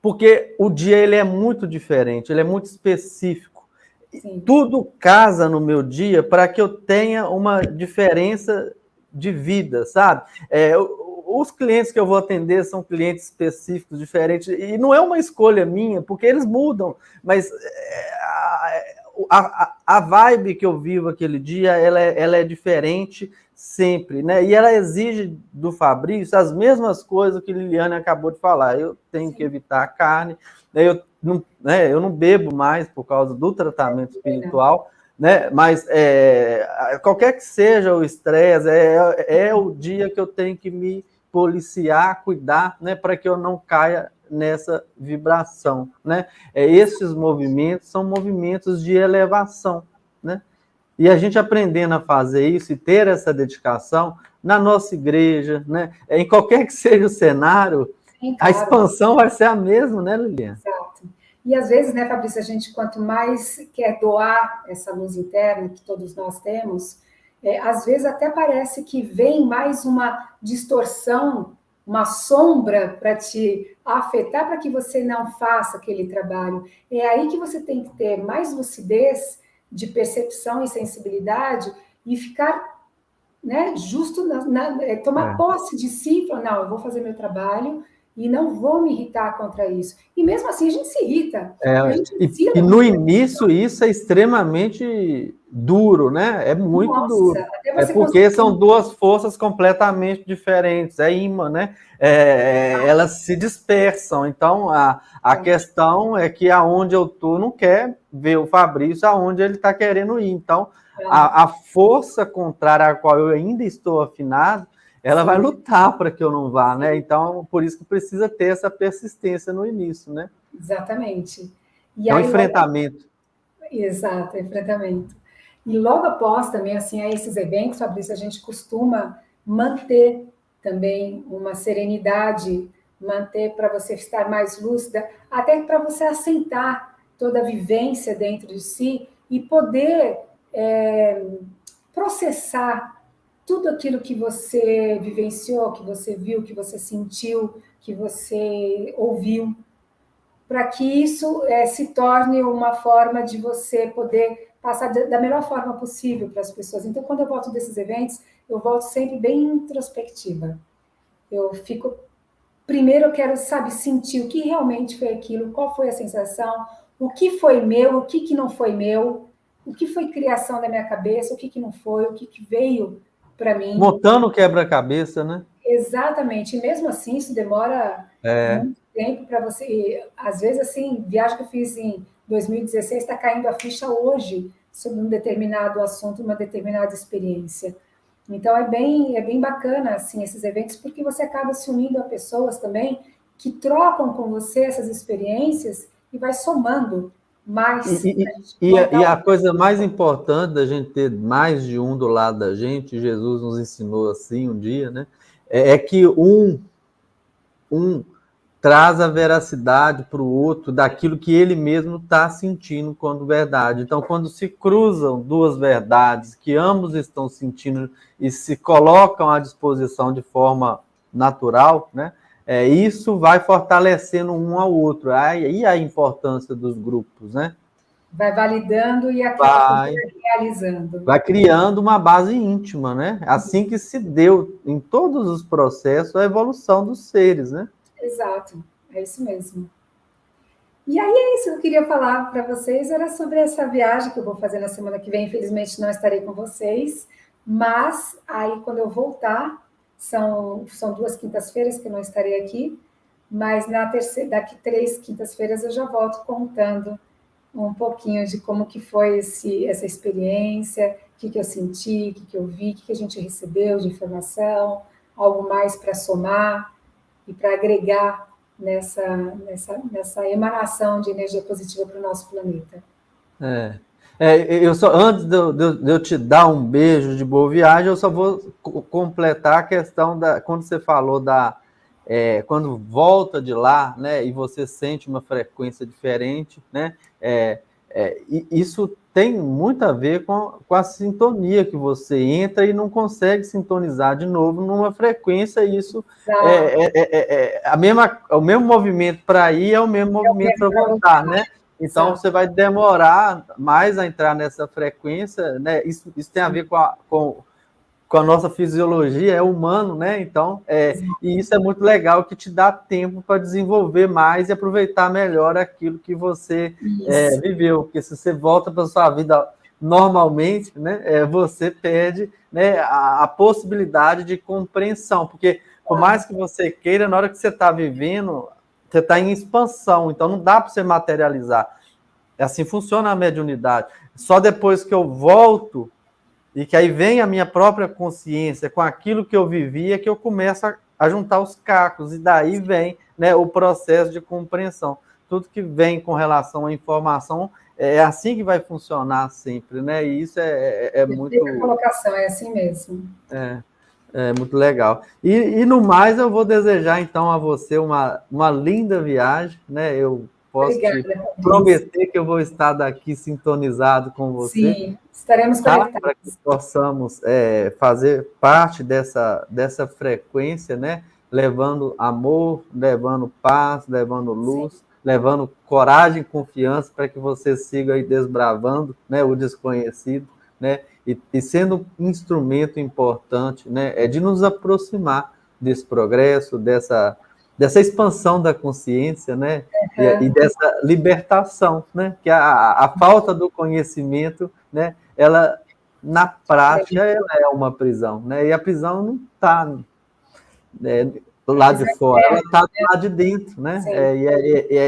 Porque o dia ele é muito diferente, ele é muito específico. Sim. Tudo casa no meu dia para que eu tenha uma diferença de vida, sabe? Os clientes que eu vou atender são clientes específicos, diferentes, e não é uma escolha minha, porque eles mudam, mas a vibe que eu vivo aquele dia, ela é diferente sempre, né? E ela exige do Fabrício as mesmas coisas que Liliane acabou de falar. Eu tenho que evitar a carne, eu não bebo mais por causa do tratamento espiritual, né? Mas qualquer que seja o estresse, é o dia que eu tenho que me policiar, cuidar, né? Para que eu não caia nessa vibração, né? Esses movimentos são movimentos de elevação, né? E a gente aprendendo a fazer isso e ter essa dedicação na nossa igreja, né? Em qualquer que seja o cenário, sim, claro, a expansão vai ser a mesma, né, Liliane? Exato. E às vezes, né, Fabrício, a gente quanto mais quer doar essa luz interna que todos nós temos, às vezes até parece que vem mais uma distorção, uma sombra para te afetar, para que você não faça aquele trabalho. É aí que você tem que ter mais lucidez de percepção e sensibilidade e ficar, né, justo, tomar posse de si e falar, não, eu vou fazer meu trabalho e não vou me irritar contra isso. E mesmo assim a gente se irrita. E no início isso é extremamente duro, né? É muito duro. Porque são duas forças completamente diferentes. É imã, né? Elas se dispersam. Então, a questão é que aonde eu estou não quer ver o Fabrício aonde ele está querendo ir. Então, a força contrária à qual eu ainda estou afinado, ela vai lutar para que eu não vá, né? Então, por isso que precisa ter essa persistência no início, né? Exatamente. E um enfrentamento. Exato, enfrentamento. E logo após também, assim, a esses eventos, Fabrício, a gente costuma manter também uma serenidade, manter para você estar mais lúcida, até para você assentar toda a vivência dentro de si e poder processar tudo aquilo que você vivenciou, que você viu, que você sentiu, que você ouviu, para que isso se torne uma forma de você poder passar da melhor forma possível para as pessoas. Então, quando eu volto desses eventos, eu volto sempre bem introspectiva. Eu fico... Primeiro eu quero, sabe, sentir o que realmente foi aquilo, qual foi a sensação, o que foi meu, o que não foi meu, o que foi criação da minha cabeça, o que não foi, o que veio para mim. Montando quebra-cabeça, né? Exatamente. E mesmo assim, isso demora muito tempo para você. E, às vezes, assim, viagem que eu fiz em 2016 está caindo a ficha hoje sobre um determinado assunto, uma determinada experiência. Então, é bem bacana, assim, esses eventos, porque você acaba se unindo a pessoas também que trocam com você essas experiências e vai somando mais. E a coisa mais importante da gente ter mais de um do lado da gente, Jesus nos ensinou assim um dia, né? É que um traz a veracidade para o outro daquilo que ele mesmo está sentindo quando verdade. Então, quando se cruzam duas verdades que ambos estão sentindo e se colocam à disposição de forma natural, né? Isso vai fortalecendo um ao outro. Aí a importância dos grupos, né? Vai validando e acaba realizando. Vai criando uma base íntima, né? Assim que se deu em todos os processos a evolução dos seres, né? Exato, é isso mesmo. E aí é isso que eu queria falar para vocês, era sobre essa viagem que eu vou fazer na semana que vem. Infelizmente não estarei com vocês, mas aí quando eu voltar, São 2 quintas-feiras que eu não estarei aqui, mas daqui 3 quintas-feiras eu já volto contando um pouquinho de como que foi essa experiência, o que eu senti, o que eu vi, o que a gente recebeu de informação, algo mais para somar e para agregar nessa emanação de energia positiva para o nosso planeta. Eu só, antes de eu te dar um beijo de boa viagem, eu só vou completar a questão quando você falou quando volta de lá, né, e você sente uma frequência diferente, né, isso tem muito a ver com a sintonia que você entra e não consegue sintonizar de novo numa frequência, e isso o mesmo movimento para ir é o mesmo movimento para voltar, né? Então, você vai demorar mais a entrar nessa frequência, né? Isso tem a ver com a nossa fisiologia, é humano, né? Então, e isso é muito legal, que te dá tempo para desenvolver mais e aproveitar melhor aquilo que você viveu. Porque se você volta para a sua vida normalmente, né, você perde, né, a possibilidade de compreensão. Porque, por mais que você queira, na hora que você está vivendo, você está em expansão, então não dá para você materializar. Assim funciona a mediunidade. Só depois que eu volto, e que aí vem a minha própria consciência com aquilo que eu vivia, que eu começo a juntar os cacos, e daí vem, né, o processo de compreensão. Tudo que vem com relação à informação é assim que vai funcionar sempre, né? E isso é muito... A colocação é assim mesmo. É muito legal. E no mais, eu vou desejar, então, a você uma linda viagem, né? Eu posso te prometer que eu vou estar daqui sintonizado com você. Sim, estaremos conectados. Para que possamos fazer parte dessa frequência, né? Levando amor, levando paz, levando luz, sim, levando coragem e confiança para que você siga aí desbravando, né, o desconhecido, né? E sendo um instrumento importante, né, de nos aproximar desse progresso, dessa expansão da consciência, né, e dessa libertação, né, que a falta do conhecimento, né, ela, na prática, ela é uma prisão, né, e a prisão não está do lado de fora, ela está do lado de dentro, né,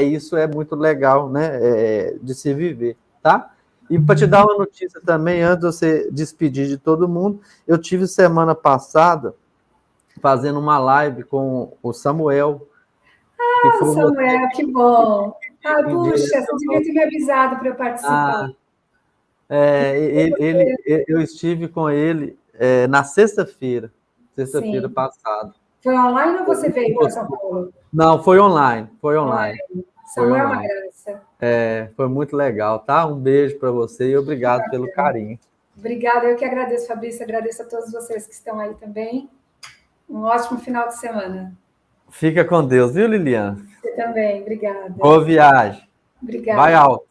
isso é muito legal, né, de se viver, tá? E para te dar uma notícia também, antes de você despedir de todo mundo, eu tive semana passada fazendo uma live com o Samuel. Samuel, que bom! Puxa, você devia ter me avisado para eu participar. Eu estive com ele na sexta-feira passada. Foi online ou você veio para São Paulo? Não, foi online. Samuel é uma graça. Foi muito legal, tá? Um beijo para você e obrigado pelo carinho. Obrigada, eu que agradeço, Fabrício, agradeço a todos vocês que estão aí também. Um ótimo final de semana. Fica com Deus, viu, Liliana? Você também, obrigada. Boa viagem. Obrigada. Vai alto.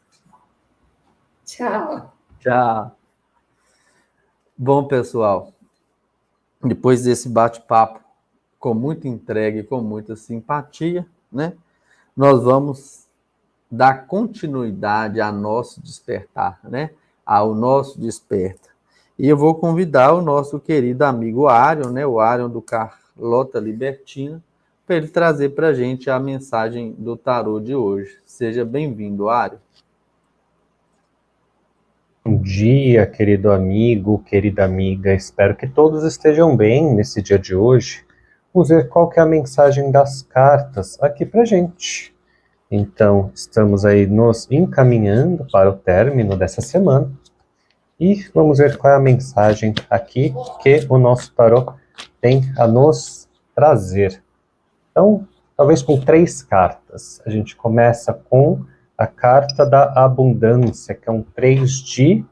Tchau. Tchau. Bom, pessoal, depois desse bate-papo com muita entrega e com muita simpatia, né? Nós vamos dar continuidade ao nosso despertar, né? Ao nosso desperta. E eu vou convidar o nosso querido amigo Arion, né? O Arion do Carlota Libertina, para ele trazer para a gente a mensagem do tarô de hoje. Seja bem-vindo, Arion. Bom dia, querido amigo, querida amiga. Espero que todos estejam bem nesse dia de hoje. Vamos ver qual que é a mensagem das cartas aqui para a gente. Então, estamos aí nos encaminhando para o término dessa semana. E vamos ver qual é a mensagem aqui que o nosso tarô tem a nos trazer. Então, talvez com 3 cartas. A gente começa com a carta da abundância, que é um 3 de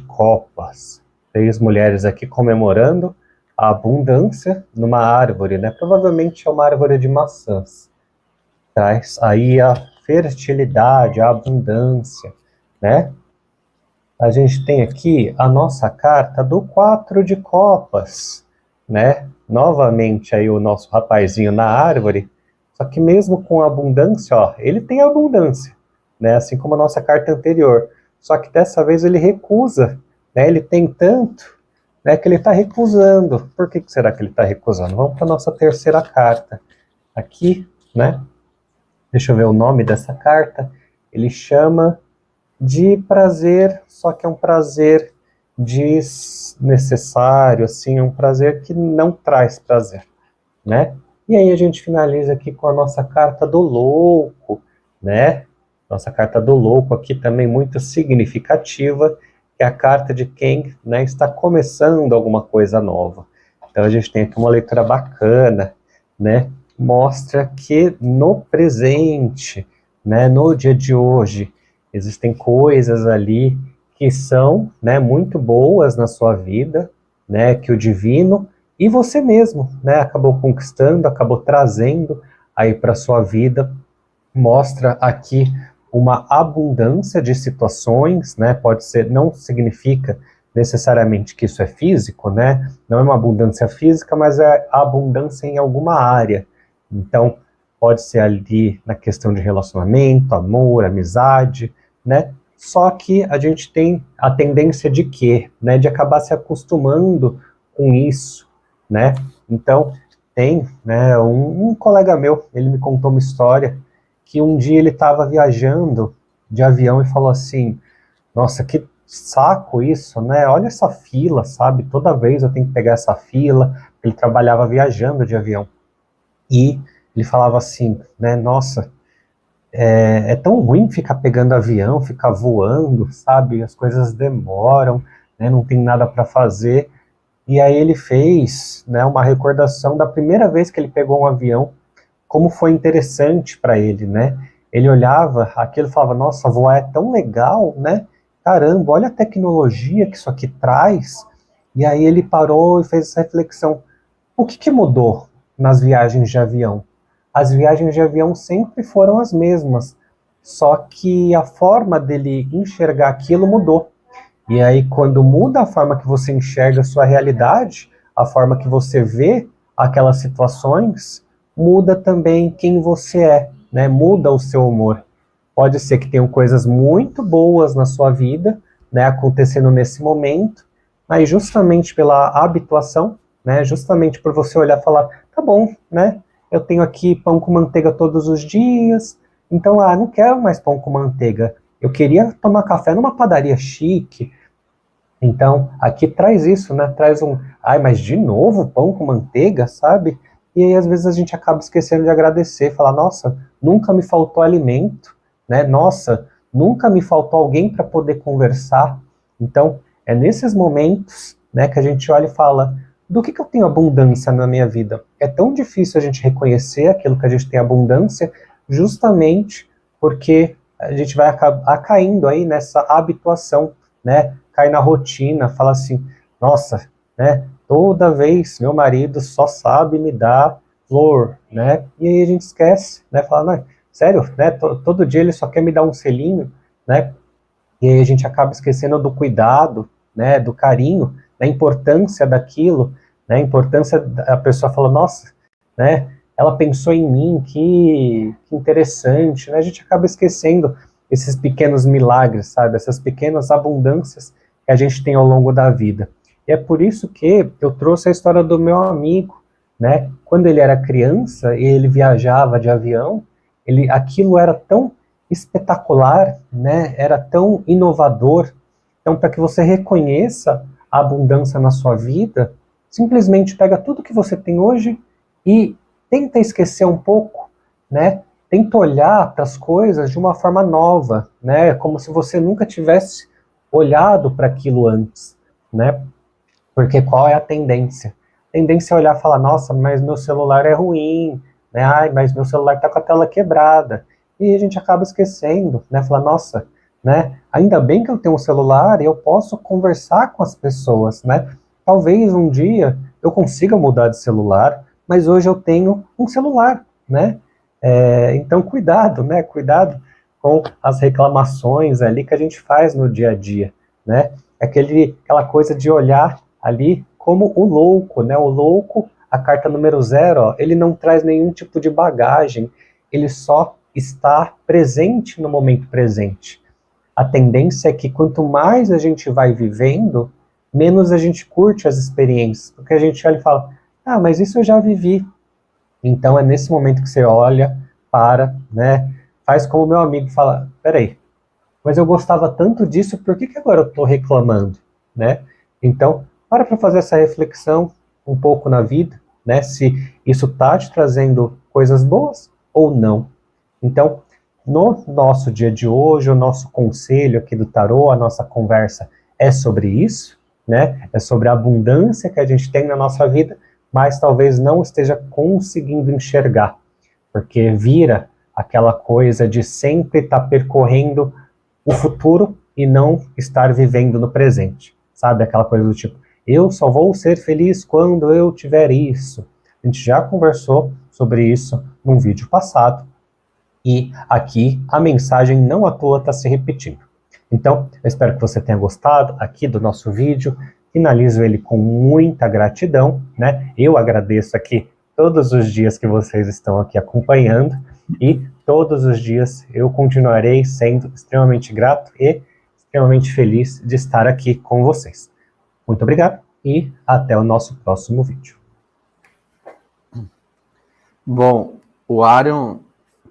copas. 3 mulheres aqui comemorando a abundância numa árvore, né? Provavelmente é uma árvore de maçãs. Traz aí a fertilidade, a abundância, né? A gente tem aqui a nossa carta do 4 de copas, né? Novamente aí o nosso rapazinho na árvore, só que mesmo com abundância, ó, ele tem abundância, né? Assim como a nossa carta anterior. Só que dessa vez ele recusa, né? Ele tem tanto, né, que ele está recusando. Por que será que ele está recusando? Vamos para a nossa terceira carta. Aqui, né? Deixa eu ver o nome dessa carta. Ele chama de prazer, só que é um prazer desnecessário, assim, um prazer que não traz prazer, né? E aí a gente finaliza aqui com a nossa carta do louco, né? Nossa carta do louco aqui também muito significativa, que é a carta de quem, né, está começando alguma coisa nova. Então a gente tem aqui uma leitura bacana, né? Mostra que no presente, né, no dia de hoje, existem coisas ali que são, né, muito boas na sua vida, né, que o divino e você mesmo, né, acabou conquistando, acabou trazendo aí para sua vida. Mostra aqui uma abundância de situações, né, pode ser, não significa necessariamente que isso é físico, né, não é uma abundância física, mas é abundância em alguma área. Então, pode ser ali na questão de relacionamento, amor, amizade, né? Só que a gente tem a tendência de quê? Né? De acabar se acostumando com isso, né? Então, tem, né, um colega meu, ele me contou uma história que um dia ele estava viajando de avião e falou assim, nossa, que saco isso, né? Olha essa fila, sabe? Toda vez eu tenho que pegar essa fila. Ele trabalhava viajando de avião. E ele falava assim, né, nossa, é tão ruim ficar pegando avião, ficar voando, sabe, as coisas demoram, né, não tem nada para fazer. E aí ele fez, né, uma recordação da primeira vez que ele pegou um avião, como foi interessante para ele, né, ele olhava aquilo e falava, nossa, voar é tão legal, né, caramba, olha a tecnologia que isso aqui traz. E aí ele parou e fez essa reflexão, o que mudou nas viagens de avião? As viagens de avião sempre foram as mesmas, só que a forma dele enxergar aquilo mudou. E aí, quando muda a forma que você enxerga a sua realidade, a forma que você vê aquelas situações, muda também quem você é, né? Muda o seu humor. Pode ser que tenham coisas muito boas na sua vida, né, acontecendo nesse momento, mas justamente pela habituação, né, justamente por você olhar e falar, tá bom, né, eu tenho aqui pão com manteiga todos os dias, então, não quero mais pão com manteiga, eu queria tomar café numa padaria chique. Então, aqui traz isso, né, traz mas de novo pão com manteiga, sabe? E aí, às vezes, a gente acaba esquecendo de agradecer, falar, nossa, nunca me faltou alimento, né, nossa, nunca me faltou alguém para poder conversar. Então, é nesses momentos, né, que a gente olha e fala, do que eu tenho abundância na minha vida? É tão difícil a gente reconhecer aquilo que a gente tem abundância, justamente porque a gente vai acabar caindo aí nessa habituação, né? Cai na rotina, fala assim, nossa, né? Toda vez meu marido só sabe me dar flor, né? E aí a gente esquece, né? Fala, não, sério, né? Todo dia ele só quer me dar um selinho, né? E aí a gente acaba esquecendo do cuidado, né? Do carinho, da importância daquilo, né? A importância da pessoa fala, nossa, né? Ela pensou em mim, que interessante, né? A gente acaba esquecendo esses pequenos milagres, sabe? Essas pequenas abundâncias que a gente tem ao longo da vida. E é por isso que eu trouxe a história do meu amigo, né? Quando ele era criança e ele viajava de avião, aquilo era tão espetacular, né? Era tão inovador. Então, para que você reconheça a abundância na sua vida, simplesmente pega tudo que você tem hoje e tenta esquecer um pouco, né? Tenta olhar para as coisas de uma forma nova, né? Como se você nunca tivesse olhado para aquilo antes, né? Porque qual é a tendência? A tendência é olhar e falar, nossa, mas meu celular é ruim, né? Ai, mas meu celular está com a tela quebrada. E a gente acaba esquecendo, né? Falar, nossa, né? Ainda bem que eu tenho um celular e eu posso conversar com as pessoas, né? Talvez um dia eu consiga mudar de celular, mas hoje eu tenho um celular, né? Então, cuidado, né? Cuidado com as reclamações ali que a gente faz no dia a dia, né? Aquela coisa de olhar ali como o louco, né? O louco, a carta número 0, ó, ele não traz nenhum tipo de bagagem, ele só está presente no momento presente. A tendência é que quanto mais a gente vai vivendo, menos a gente curte as experiências, porque a gente olha e fala, ah, mas isso eu já vivi. Então é nesse momento que você olha, para, né, faz como meu amigo fala, peraí, mas eu gostava tanto disso, por que agora eu estou reclamando, né? Então, para fazer essa reflexão um pouco na vida, né, se isso está te trazendo coisas boas ou não. Então, no nosso dia de hoje, o nosso conselho aqui do tarô, a nossa conversa é sobre isso, né? É sobre a abundância que a gente tem na nossa vida, mas talvez não esteja conseguindo enxergar, porque vira aquela coisa de sempre estar percorrendo o futuro e não estar vivendo no presente, sabe? Aquela coisa do tipo, eu só vou ser feliz quando eu tiver isso. A gente já conversou sobre isso num vídeo passado, e aqui a mensagem não à toa está se repetindo. Então, eu espero que você tenha gostado aqui do nosso vídeo. Finalizo ele com muita gratidão, né? Eu agradeço aqui todos os dias que vocês estão aqui acompanhando e todos os dias eu continuarei sendo extremamente grato e extremamente feliz de estar aqui com vocês. Muito obrigado e até o nosso próximo vídeo. Bom, o Arion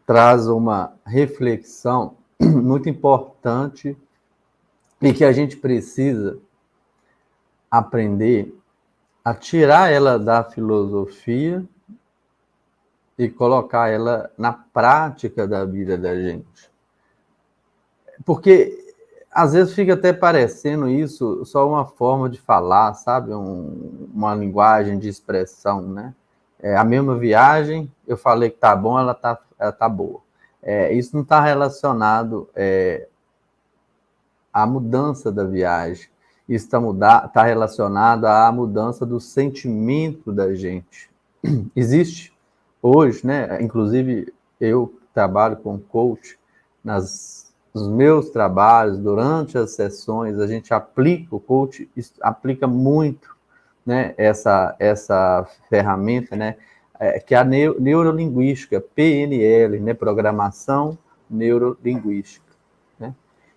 traz uma reflexão muito importante e que a gente precisa aprender a tirar ela da filosofia e colocar ela na prática da vida da gente. Porque às vezes fica até parecendo isso só uma forma de falar, sabe? Uma linguagem de expressão, né? A mesma viagem, eu falei que tá bom, ela tá boa. Isso não está relacionado à mudança da viagem. Isso está relacionado à mudança do sentimento da gente. Existe hoje, né? Inclusive, eu trabalho com coach, nos meus trabalhos, durante as sessões, a gente aplica, o coach aplica muito, né, essa ferramenta, né, que é a neurolinguística, PNL, né, programação neurolinguística. Né?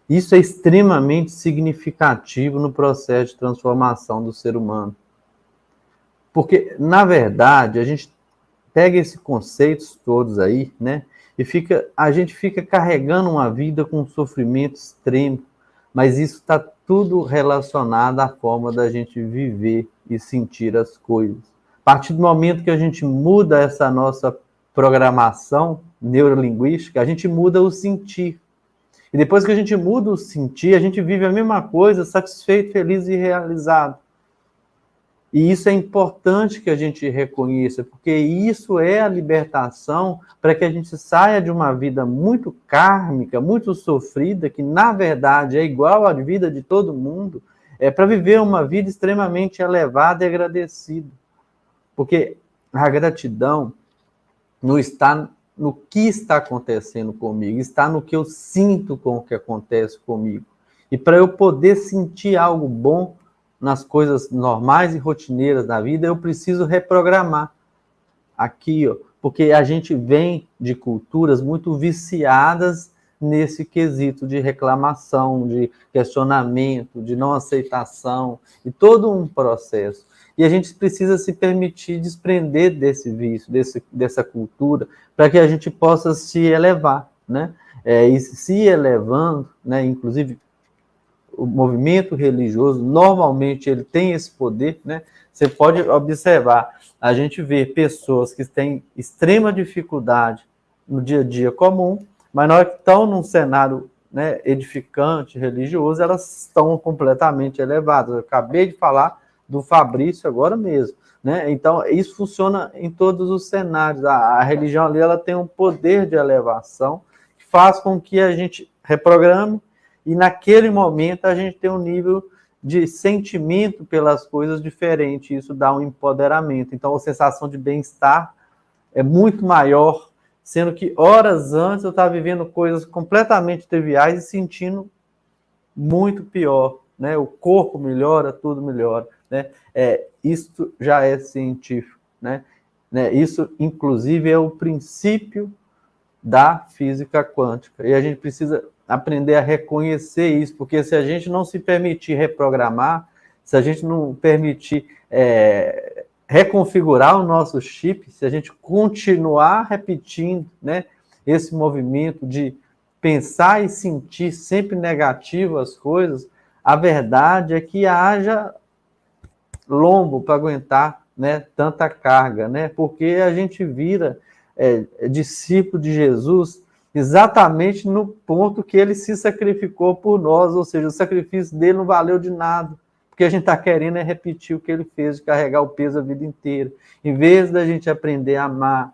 Isso é extremamente significativo no processo de transformação do ser humano. Porque, na verdade, a gente pega esses conceitos todos aí, né, e a gente fica carregando uma vida com sofrimento extremo, mas isso está tudo relacionado à forma da gente viver e sentir as coisas. A partir do momento que a gente muda essa nossa programação neurolinguística, a gente muda o sentir. E depois que a gente muda o sentir, a gente vive a mesma coisa, satisfeito, feliz e realizado. E isso é importante que a gente reconheça, porque isso é a libertação para que a gente saia de uma vida muito kármica, muito sofrida, que na verdade é igual à vida de todo mundo, para viver uma vida extremamente elevada e agradecida. Porque a gratidão não está no que está acontecendo comigo, está no que eu sinto com o que acontece comigo. E para eu poder sentir algo bom nas coisas normais e rotineiras da vida, eu preciso reprogramar aqui, ó, porque a gente vem de culturas muito viciadas nesse quesito de reclamação, de questionamento, de não aceitação, e todo um processo. E a gente precisa se permitir desprender desse vício, dessa cultura, para que a gente possa se elevar, né? E se elevando, né? Inclusive, o movimento religioso, normalmente, ele tem esse poder, né? Você pode observar, a gente vê pessoas que têm extrema dificuldade no dia a dia comum, mas na hora que estão num cenário, né, edificante, religioso, elas estão completamente elevadas. Eu acabei de falar do Fabrício agora mesmo, né? Então, isso funciona em todos os cenários. A religião ali, ela tem um poder de elevação que faz com que a gente reprograme e naquele momento a gente tem um nível de sentimento pelas coisas diferente. Isso dá um empoderamento. Então, a sensação de bem-estar é muito maior, sendo que horas antes eu estava vivendo coisas completamente triviais e sentindo muito pior, né? O corpo melhora, tudo melhora, né? Isso já é científico, né? Isso, inclusive, é o princípio da física quântica. E a gente precisa aprender a reconhecer isso, porque se a gente não se permitir reprogramar, se a gente não permitir reconfigurar o nosso chip, se a gente continuar repetindo, né, esse movimento de pensar e sentir sempre negativo as coisas, a verdade é que haja lombo para aguentar, né, tanta carga, né, porque a gente vira discípulo de Jesus exatamente no ponto que ele se sacrificou por nós, ou seja, o sacrifício dele não valeu de nada, porque a gente está querendo repetir o que ele fez, de carregar o peso a vida inteira, em vez da gente aprender a amar,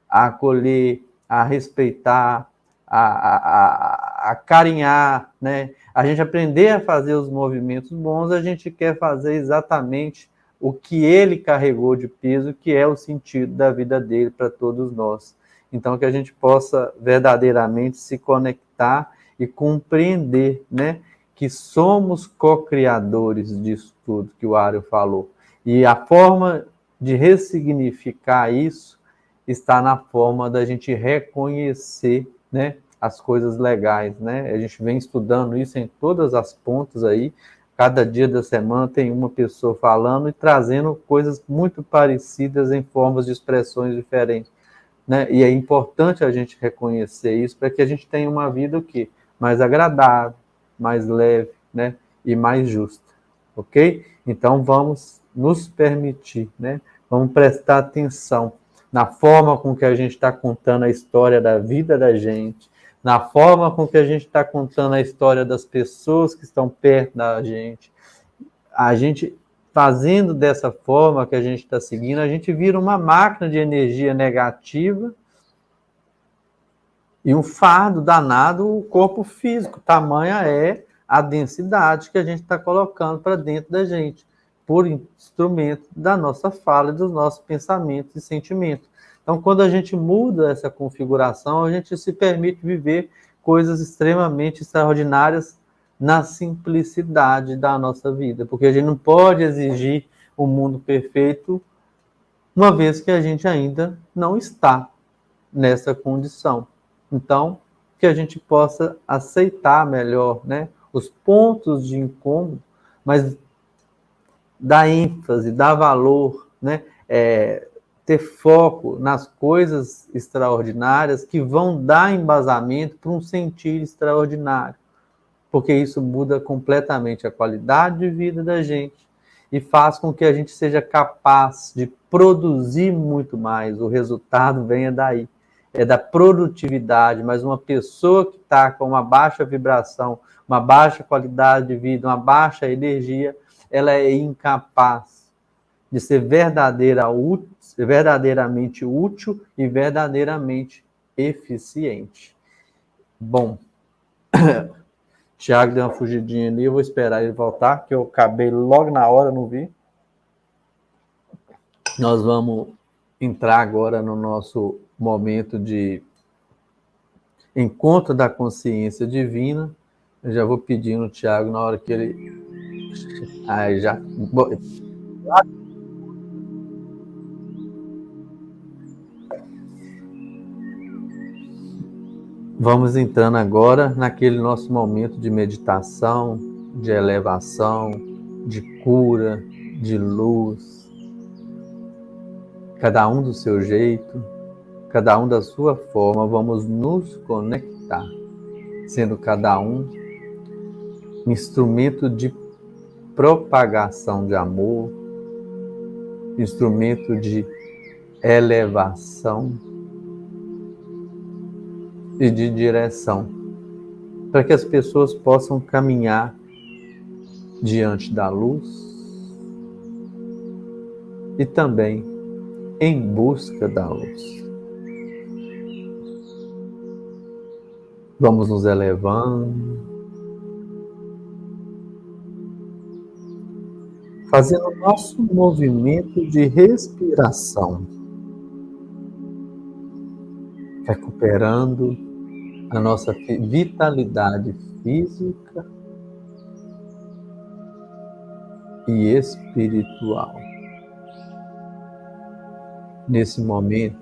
a acolher, a respeitar, a carinhar, né? A gente aprender a fazer os movimentos bons, a gente quer fazer exatamente o que ele carregou de peso, que é o sentido da vida dele para todos nós. Então, que a gente possa verdadeiramente se conectar e compreender, né, que somos co-criadores disso tudo que o Ario falou. E a forma de ressignificar isso está na forma da gente reconhecer, né, as coisas legais, né? A gente vem estudando isso em todas as pontas aí. Cada dia da semana tem uma pessoa falando e trazendo coisas muito parecidas em formas de expressões diferentes, né? E é importante a gente reconhecer isso para que a gente tenha uma vida o quê? Mais agradável, mais leve, né? E mais justa, ok? Então vamos nos permitir, né? Vamos prestar atenção na forma com que a gente está contando a história da vida da gente, na forma com que a gente está contando a história das pessoas que estão perto da gente. A gente fazendo dessa forma que a gente está seguindo, a gente vira uma máquina de energia negativa e um fardo danado o corpo físico. Tamanha é a densidade que a gente está colocando para dentro da gente, por instrumento da nossa fala, dos nossos pensamentos e sentimentos. Então, quando a gente muda essa configuração, a gente se permite viver coisas extremamente extraordinárias na simplicidade da nossa vida, porque a gente não pode exigir um mundo perfeito, uma vez que a gente ainda não está nessa condição. Então, que a gente possa aceitar melhor, né, os pontos de incômodo, mas dar ênfase, dar valor, né, ter foco nas coisas extraordinárias que vão dar embasamento para um sentir extraordinário, porque isso muda completamente a qualidade de vida da gente e faz com que a gente seja capaz de produzir muito mais. O resultado venha daí, é da produtividade, mas uma pessoa que está com uma baixa vibração, uma baixa qualidade de vida, uma baixa energia, ela é incapaz de ser verdadeiramente útil e verdadeiramente eficiente. Bom, Tiago deu uma fugidinha ali, eu vou esperar ele voltar, que eu acabei logo na hora, não vi. Nós vamos entrar agora no nosso momento de encontro da consciência divina. Eu já vou pedindo o Tiago na hora que ele... Aí já... Vamos entrando agora naquele nosso momento de meditação, de elevação, de cura, de luz. Cada um do seu jeito, cada um da sua forma, vamos nos conectar, sendo cada um instrumento de propagação de amor, instrumento de elevação e de direção, para que as pessoas possam caminhar diante da luz e também em busca da luz. Vamos nos elevando, fazendo o nosso movimento de respiração, recuperando a nossa vitalidade física e espiritual. Nesse momento,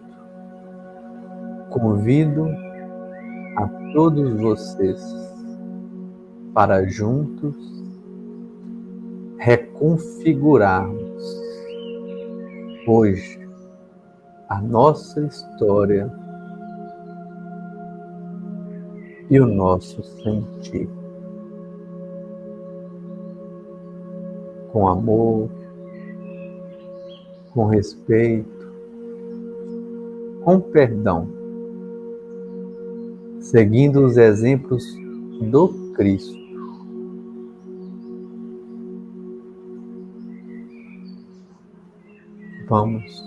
convido a todos vocês para juntos reconfigurarmos hoje a nossa história e o nosso sentir. Com amor, com respeito, com perdão, seguindo os exemplos do Cristo. Vamos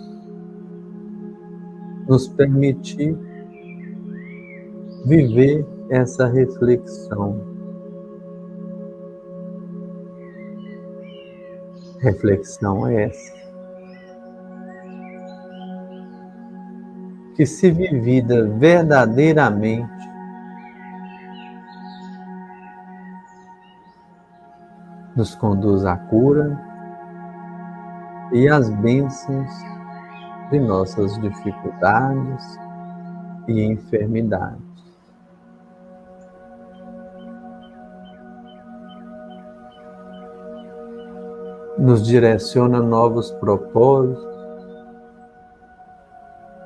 nos permitir viver essa reflexão. Reflexão essa que, se vivida verdadeiramente, nos conduz à cura e às bênçãos de nossas dificuldades e enfermidades. Nos direciona novos propósitos,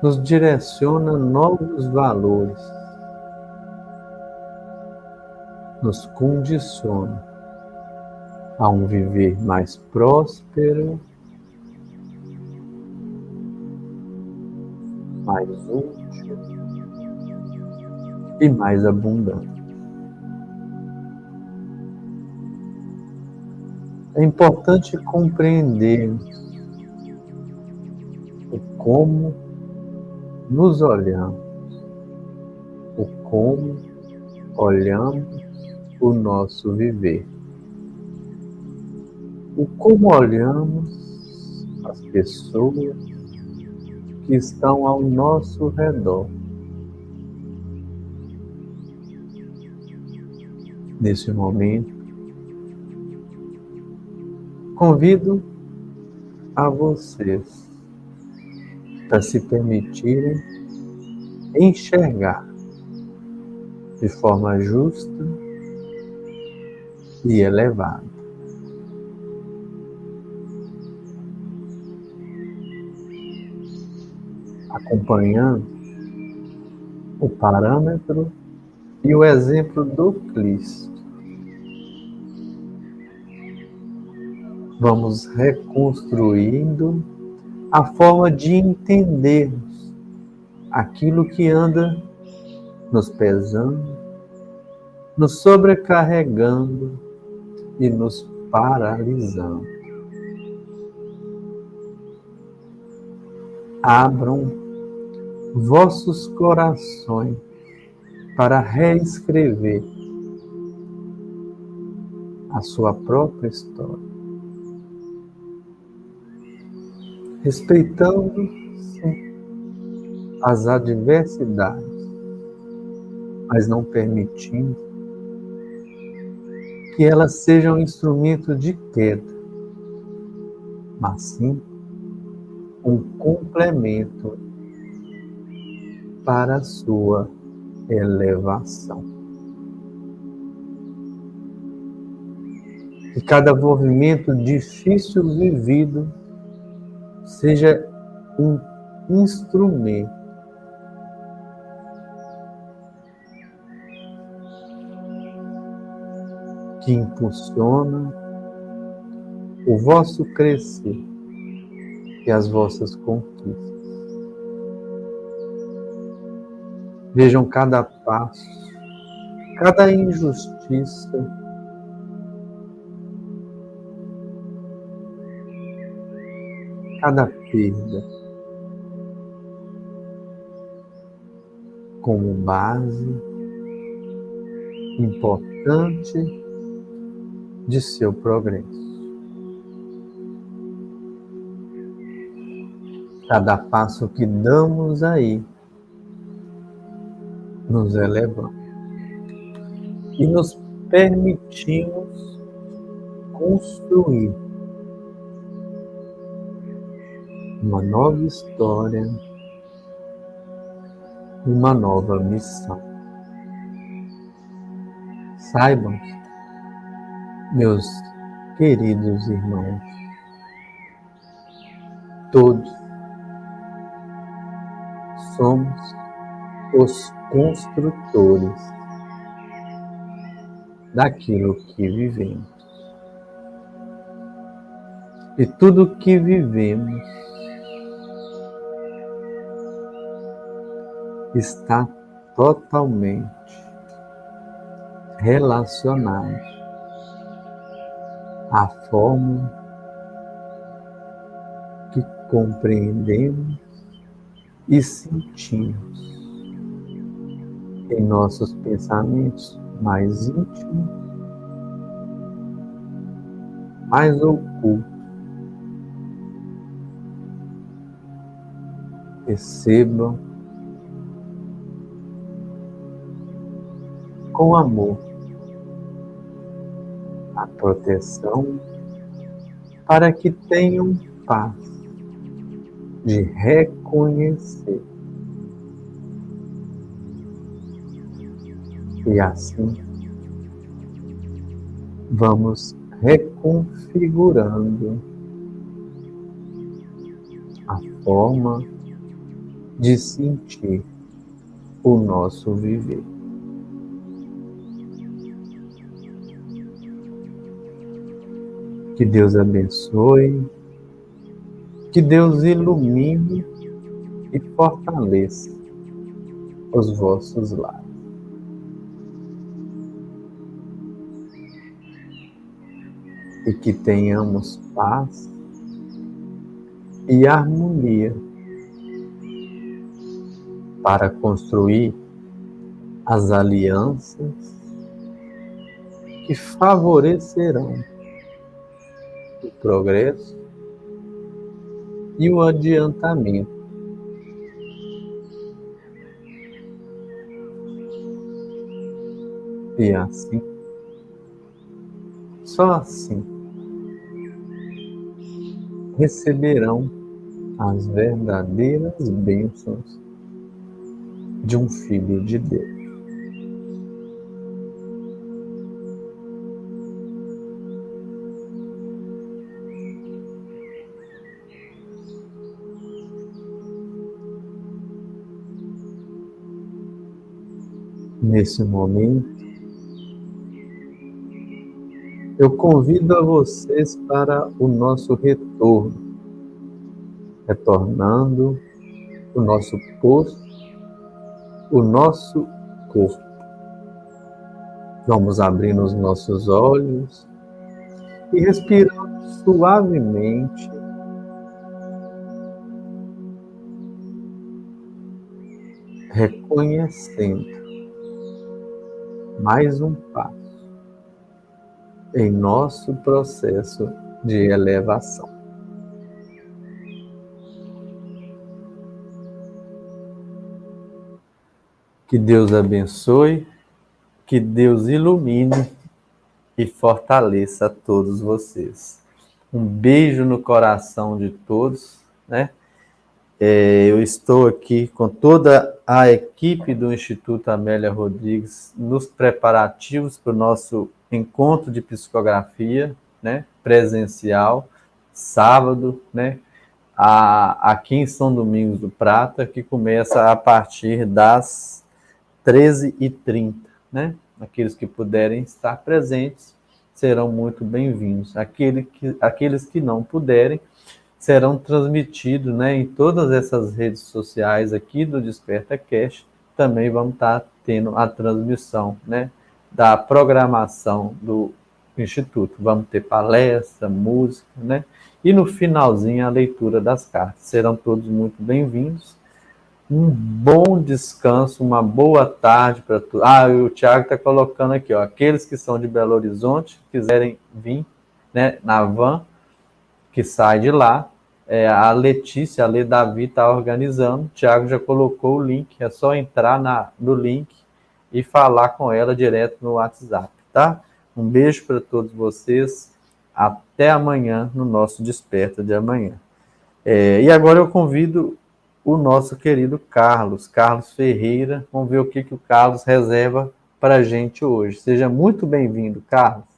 nos direciona novos valores, nos condiciona a um viver mais próspero, mais útil e mais abundante. É importante compreendermos o como nos olhamos, o como olhamos o nosso viver, o como olhamos as pessoas que estão ao nosso redor. Nesse momento, convido a vocês a se permitirem enxergar de forma justa e elevada. Acompanhando o parâmetro e o exemplo do Cristo, vamos reconstruindo a forma de entendermos aquilo que anda nos pesando, nos sobrecarregando e nos paralisando. Abram vossos corações para reescrever a sua própria história, respeitando sim as adversidades, mas não permitindo que elas sejam instrumento de queda, mas sim um complemento para a sua elevação. Que cada movimento difícil vivido seja um instrumento que impulsiona o vosso crescer e as vossas conquistas. Vejam cada passo, cada injustiça, cada perda como base importante de seu progresso. Cada passo que damos aí nos elevamos e nos permitimos construir uma nova história, uma nova missão. Saibam, meus Queridos irmãos, todos somos os construtores daquilo que vivemos. E tudo que vivemos está totalmente relacionado à forma que compreendemos e sentimos em nossos pensamentos mais íntimos, mais ocultos. Recebam com amor a proteção para que tenham paz de reconhecer e assim vamos reconfigurando a forma de sentir o nosso viver. Que Deus abençoe, que Deus ilumine e fortaleça os vossos lares. E que tenhamos paz e harmonia para construir as alianças que favorecerão o progresso e o adiantamento e assim, só assim, receberão as verdadeiras bênçãos de um Filho de Deus. Nesse momento, eu convido a vocês para o nosso retorno, retornando o nosso posto, o nosso corpo. Vamos abrindo os nossos olhos e respirando suavemente, reconhecendo mais um passo em nosso processo de elevação. Que Deus abençoe, que Deus ilumine e fortaleça a todos vocês. Um beijo no coração de todos, né? Eu estou aqui com toda a equipe do Instituto Amélia Rodrigues nos preparativos para o nosso encontro de psicografia, né, presencial, sábado, né, aqui em São Domingos do Prata, que começa a partir das 13h30, né? Aqueles que puderem estar presentes serão muito bem-vindos. Aqueles que não puderem serão transmitidos, né, em todas essas redes sociais aqui do Desperta Cast. Também vamos estar tendo a transmissão, né, da programação do Instituto. Vamos ter palestra, música, né, e no finalzinho a leitura das cartas. Serão todos muito bem-vindos. Um bom descanso, uma boa tarde para todos. O Thiago está colocando aqui, ó, aqueles que são de Belo Horizonte, quiserem vir, né, na van que sai de lá, a Letícia, a Lê Davi está organizando. O Thiago já colocou o link, é só entrar no link e falar com ela direto no WhatsApp, tá? Um beijo para todos vocês, até amanhã no nosso Desperta de amanhã. E agora eu convido o nosso querido Carlos Ferreira. Vamos ver o que o Carlos reserva para a gente hoje. Seja muito bem-vindo, Carlos.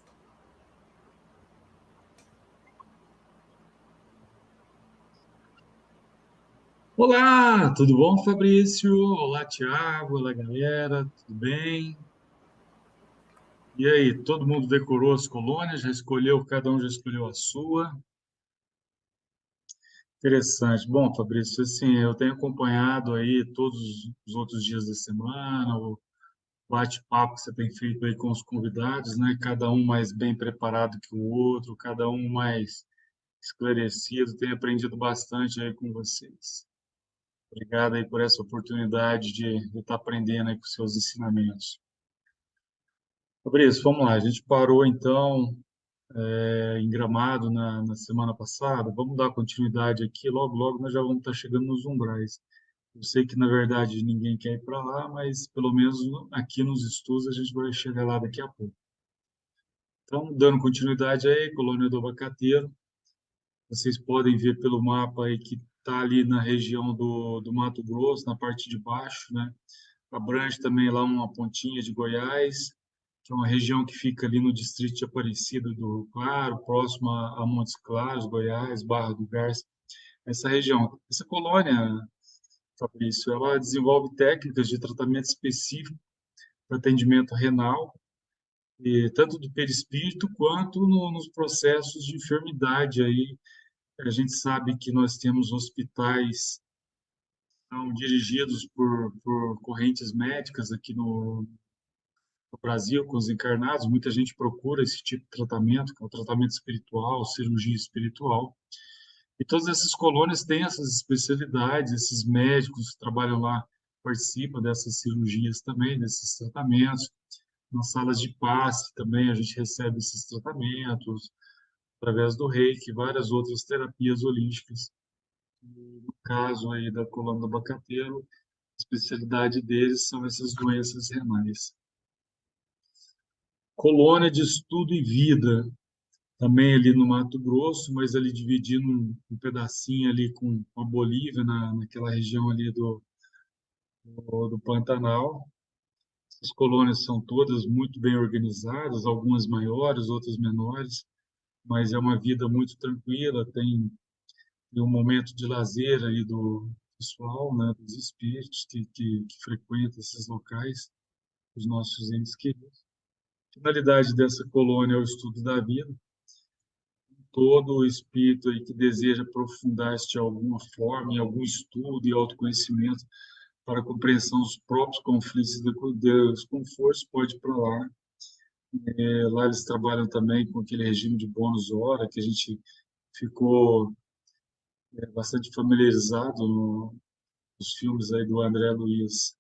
Olá, tudo bom, Fabrício? Olá, Tiago. Olá, galera. Tudo bem? E aí, todo mundo decorou as colônias? Já escolheu? Cada um já escolheu a sua? Interessante. Bom, Fabrício, assim, eu tenho acompanhado aí todos os outros dias da semana, o bate-papo que você tem feito aí com os convidados, né? Cada um mais bem preparado que o outro, cada um mais esclarecido. Tenho aprendido bastante aí com vocês. Obrigado aí por essa oportunidade de estar aprendendo aí com seus ensinamentos. Fabrício, vamos lá. A gente parou então em Gramado na semana passada. Vamos dar continuidade aqui. Logo, logo nós já vamos estar chegando nos umbrais. Eu sei que na verdade ninguém quer ir para lá, mas pelo menos aqui nos estudos a gente vai chegar lá daqui a pouco. Então, dando continuidade aí, Colônia do Abacateiro. Vocês podem ver pelo mapa aí que está ali na região do Mato Grosso, na parte de baixo, né? Abrange também lá uma pontinha de Goiás, que é uma região que fica ali no distrito de Aparecida do Rio Claro, próximo a Montes Claros, Goiás, Barra do Garça, essa região. Essa colônia, Fabrício, ela desenvolve técnicas de tratamento específico para atendimento renal, e tanto do perispírito quanto nos processos de enfermidade aí. A gente sabe que nós temos hospitais são dirigidos por correntes médicas aqui no Brasil com os encarnados, muita gente procura esse tipo de tratamento, que é o tratamento espiritual, cirurgia espiritual. E todas essas colônias têm essas especialidades, esses médicos que trabalham lá participam dessas cirurgias também, desses tratamentos. Nas salas de passe também a gente recebe esses tratamentos, através do reiki, várias outras terapias holísticas. No caso aí da colônia do abacateiro, a especialidade deles são essas doenças renais. Colônia de Estudo e Vida, também ali no Mato Grosso, mas ali dividindo um pedacinho ali com a Bolívia, naquela região ali do Pantanal. As colônias são todas muito bem organizadas, algumas maiores, outras menores, mas é uma vida muito tranquila, tem um momento de lazer aí do pessoal, né, dos espíritos que frequentam esses locais, os nossos entes queridos. A finalidade dessa colônia é o estudo da vida. Todo espírito aí que deseja aprofundar-se de alguma forma em algum estudo e autoconhecimento para a compreensão dos próprios conflitos e dos confortos pode ir para lá. Lá eles trabalham também com aquele regime de bônus hora que a gente ficou bastante familiarizado nos filmes aí do André Luiz.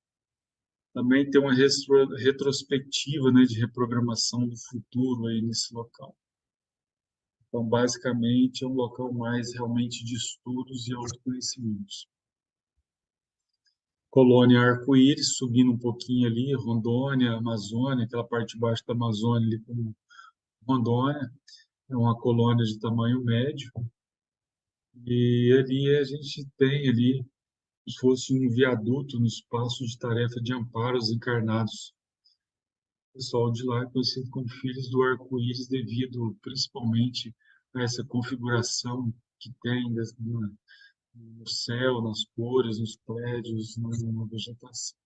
Também tem uma retrospectiva, né, de reprogramação do futuro aí nesse local. Então, basicamente, é um local mais realmente de estudos e autoconhecimentos. Colônia Arco-Íris, subindo um pouquinho ali, Rondônia, Amazônia, aquela parte de baixo da Amazônia ali com Rondônia, é uma colônia de tamanho médio. E ali a gente tem ali, como se fosse um viaduto no espaço de tarefa de amparo aos encarnados. O pessoal de lá é conhecido como filhos do arco-íris devido principalmente a essa configuração que tem no céu, nas cores, nos prédios, na vegetação.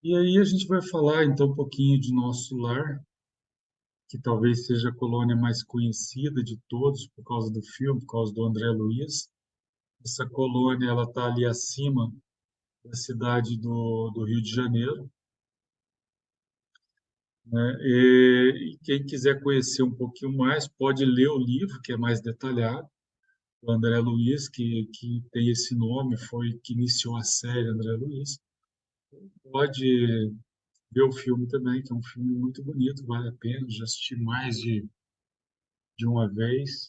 E aí a gente vai falar então um pouquinho de Nosso Lar, que talvez seja a colônia mais conhecida de todos por causa do filme, por causa do André Luiz. Essa colônia ela está ali acima da cidade do Rio de Janeiro, né? E quem quiser conhecer um pouquinho mais pode ler o livro, que é mais detalhado. O André Luiz, que tem esse nome, foi que iniciou a série André Luiz. Pode ver o filme também, que é um filme muito bonito, vale a pena. Já assisti mais de uma vez.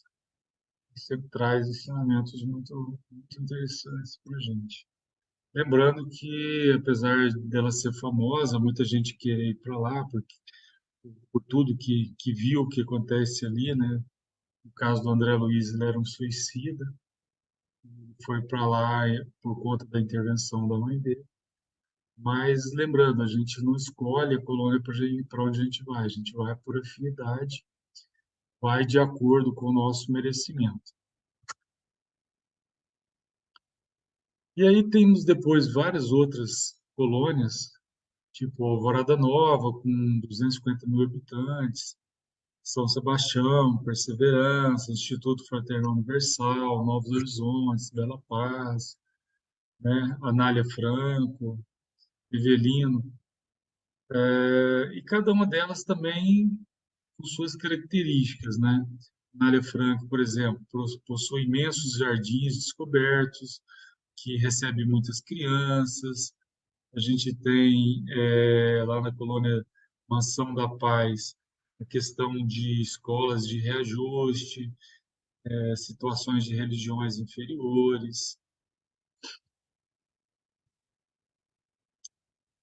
E sempre traz ensinamentos muito interessantes para a gente. Lembrando que, apesar dela ser famosa, muita gente querer ir para lá, porque, por tudo que viu o que acontece ali, né? No caso do André Luiz, ele era um suicida, foi para lá por conta da intervenção da mãe dele. Mas lembrando, a gente não escolhe a colônia para onde a gente vai por afinidade, vai de acordo com o nosso merecimento. E aí temos depois várias outras colônias, tipo Alvorada Nova, com 250 mil habitantes, São Sebastião, Perseverança, Instituto Fraterno Universal, Novos Horizontes, Bela Paz, né? Anália Franco, Rivelino, e cada uma delas também com suas características, né? Anália Franco, por exemplo, possui imensos jardins descobertos, que recebe muitas crianças. A gente tem lá na colônia Mansão da Paz a questão de escolas de reajuste, situações de religiões inferiores,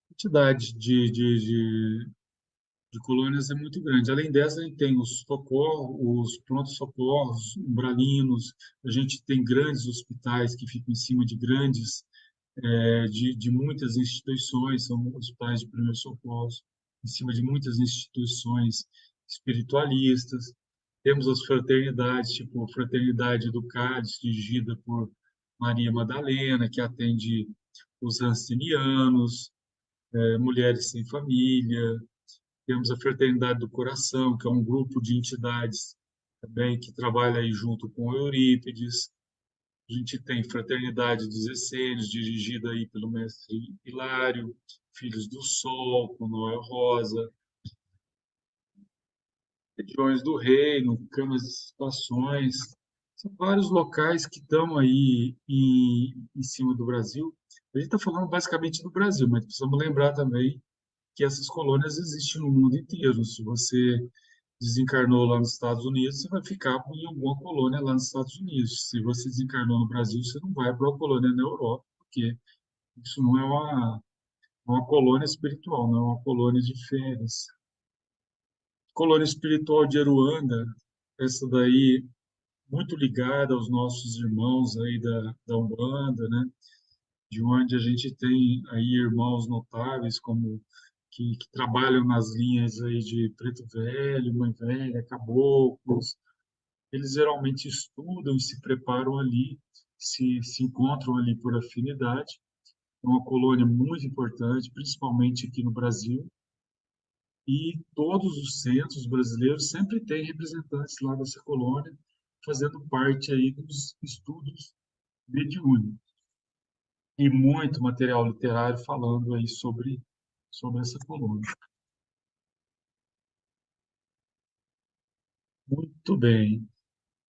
quantidade de colônias é muito grande. Além dessa, a gente tem os socorros, os prontos-socorros, umbralinos, a gente tem grandes hospitais que ficam em cima de grandes, de muitas instituições, são hospitais de primeiros socorros, em cima de muitas instituições espiritualistas. Temos as fraternidades, tipo a Fraternidade do Cádiz, dirigida por Maria Madalena, que atende os ancenianos, mulheres sem família. Temos a Fraternidade do Coração, que é um grupo de entidades também que trabalha aí junto com o Eurípides. A gente tem Fraternidade dos Essênios, dirigida aí pelo mestre Hilário, Filhos do Sol, com Noel Rosa, Regiões do Reino, Câmaras de Situações. São vários locais que estão aí em cima do Brasil. A gente está falando basicamente do Brasil, mas precisamos lembrar também que essas colônias existem no mundo inteiro. Se você desencarnou lá nos Estados Unidos, você vai ficar em alguma colônia lá nos Estados Unidos. Se você desencarnou no Brasil, você não vai para uma colônia na Europa, porque isso não é uma colônia espiritual, não é uma colônia de férias. Colônia espiritual de Aruanda, essa daí muito ligada aos nossos irmãos aí da Umbanda, né? De onde a gente tem aí irmãos notáveis como que trabalham nas linhas aí de Preto Velho, Mãe Velha, Caboclos. Eles geralmente estudam e se preparam ali, se encontram ali por afinidade. É uma colônia muito importante, principalmente aqui no Brasil. E todos os centros brasileiros sempre têm representantes lá dessa colônia, fazendo parte aí dos estudos mediúnicos. E muito material literário falando aí sobre essa colônia. Muito bem.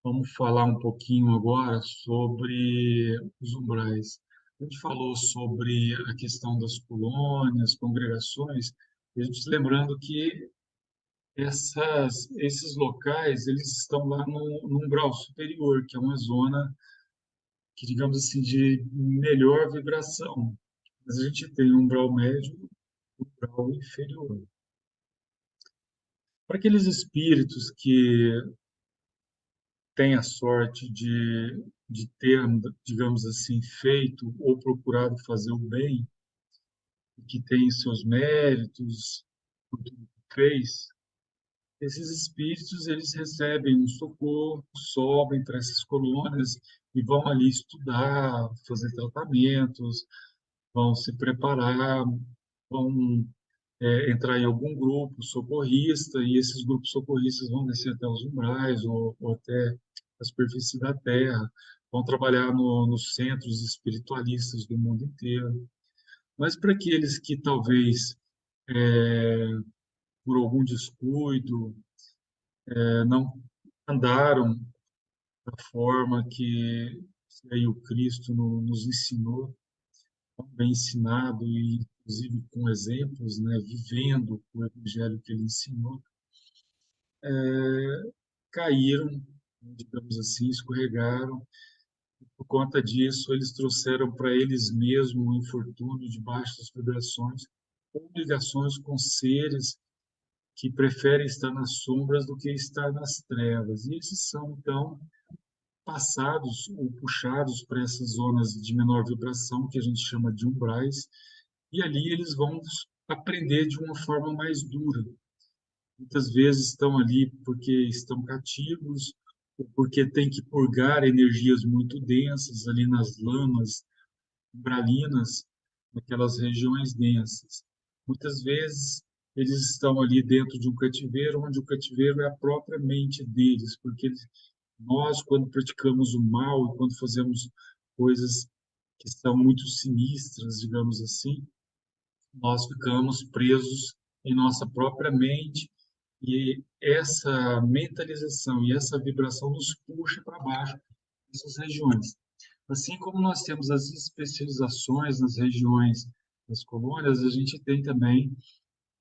Vamos falar um pouquinho agora sobre os umbrais. A gente falou sobre a questão das colônias, congregações, e a gente lembrando que esses locais eles estão lá no umbral superior, que é uma zona que, digamos assim, de melhor vibração. Mas a gente tem um umbral médio e um umbral inferior. Para aqueles espíritos que têm a sorte de ter, digamos assim, feito ou procurado fazer o bem, que tem seus méritos por tudo que fez, esses espíritos eles recebem um socorro, sobem para essas colônias e vão ali estudar, fazer tratamentos, vão se preparar, vão entrar em algum grupo socorrista e esses grupos socorristas vão descer até os umbrais ou até a superfície da Terra, vão trabalhar nos centros espiritualistas do mundo inteiro. Mas para aqueles que talvez por algum descuido não andaram da forma que aí o Cristo nos ensinou, tão bem ensinado e inclusive com exemplos, né, vivendo o evangelho que ele ensinou, caíram, digamos assim, escorregaram. Por conta disso, eles trouxeram para eles mesmos um infortúnio de baixas vibrações, ou ligações com seres que preferem estar nas sombras do que estar nas trevas. E esses são, então, passados ou puxados para essas zonas de menor vibração, que a gente chama de umbrais, e ali eles vão aprender de uma forma mais dura. Muitas vezes estão ali porque estão cativos, ou porque têm que purgar energias muito densas ali nas lamas umbralinas naquelas regiões densas. Muitas vezes eles estão ali dentro de um cativeiro, onde o cativeiro é a própria mente deles, porque nós, quando praticamos o mal e quando fazemos coisas que são muito sinistras, digamos assim, nós ficamos presos em nossa própria mente e essa mentalização e essa vibração nos puxa para baixo dessas regiões. Assim como nós temos as especializações nas regiões das colônias, a gente tem também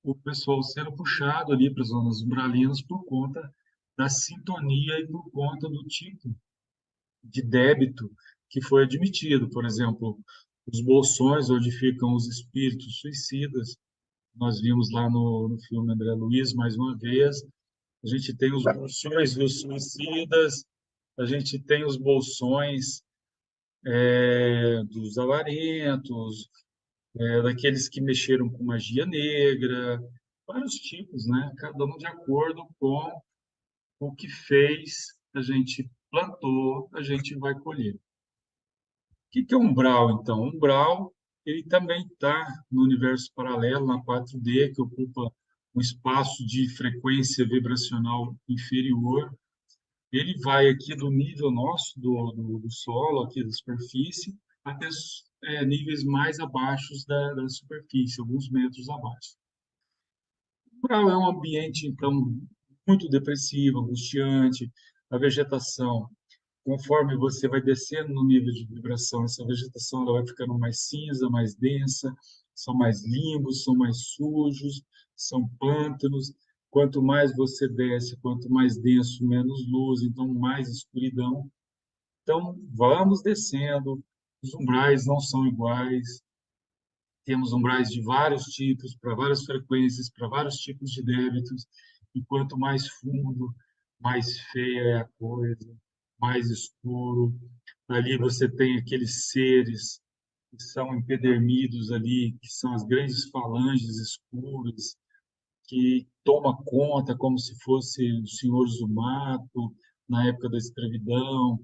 o pessoal sendo puxado ali para as zonas umbralinas por conta da sintonia e por conta do tipo de débito que foi admitido. Por exemplo, os bolsões onde ficam os espíritos suicidas, nós vimos lá no filme André Luiz, mais uma vez, a gente tem os bolsões dos suicidas, a gente tem os bolsões dos avarentos, daqueles que mexeram com magia negra, vários tipos, né? Cada um de acordo com o que fez, a gente plantou, a gente vai colher. O que é umbral, então? Umbral, ele também está no universo paralelo, na 4D, que ocupa um espaço de frequência vibracional inferior. Ele vai aqui do nível nosso, do solo, aqui da superfície, até níveis mais abaixo da superfície, alguns metros abaixo. O umbral é um ambiente, então, muito depressivo, angustiante. A vegetação, conforme você vai descendo no nível de vibração, essa vegetação ela vai ficando mais cinza, mais densa, são mais limbos, são mais sujos, são pântanos. Quanto mais você desce, quanto mais denso, menos luz, então mais escuridão. Então, vamos descendo, os umbrais não são iguais, temos umbrais de vários tipos, para várias frequências, para vários tipos de débitos, e quanto mais fundo, mais feia é a coisa, mais escuro. Ali você tem aqueles seres que são empedernidos ali, que são as grandes falanges escuras, que toma conta como se fosse os senhores do mato, na época da escravidão,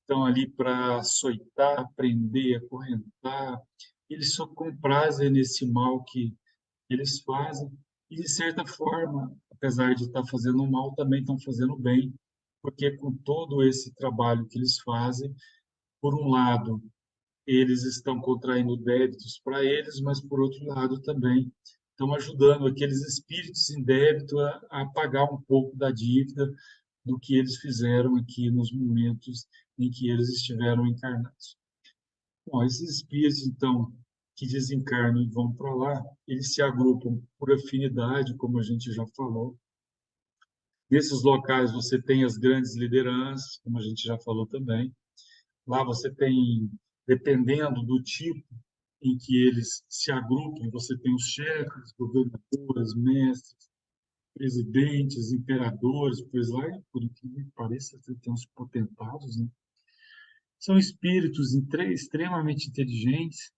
estão ali para açoitar, prender, acorrentar. Eles só comprazem nesse mal que eles fazem e, de certa forma, apesar de estar fazendo mal, também estão fazendo bem, porque com todo esse trabalho que eles fazem, por um lado, eles estão contraindo débitos para eles, mas, por outro lado, também estão ajudando aqueles espíritos em débito a pagar um pouco da dívida do que eles fizeram aqui nos momentos em que eles estiveram encarnados. Bom, esses espíritos, então, que desencarnam e vão para lá, eles se agrupam por afinidade, como a gente já falou. Nesses locais você tem as grandes lideranças, como a gente já falou também. Lá você tem, dependendo do tipo em que eles se agrupam, você tem os chefes, governadores, mestres, presidentes, imperadores, pois lá, por incrível que pareça, você tem os potentados, né? São espíritos extremamente inteligentes.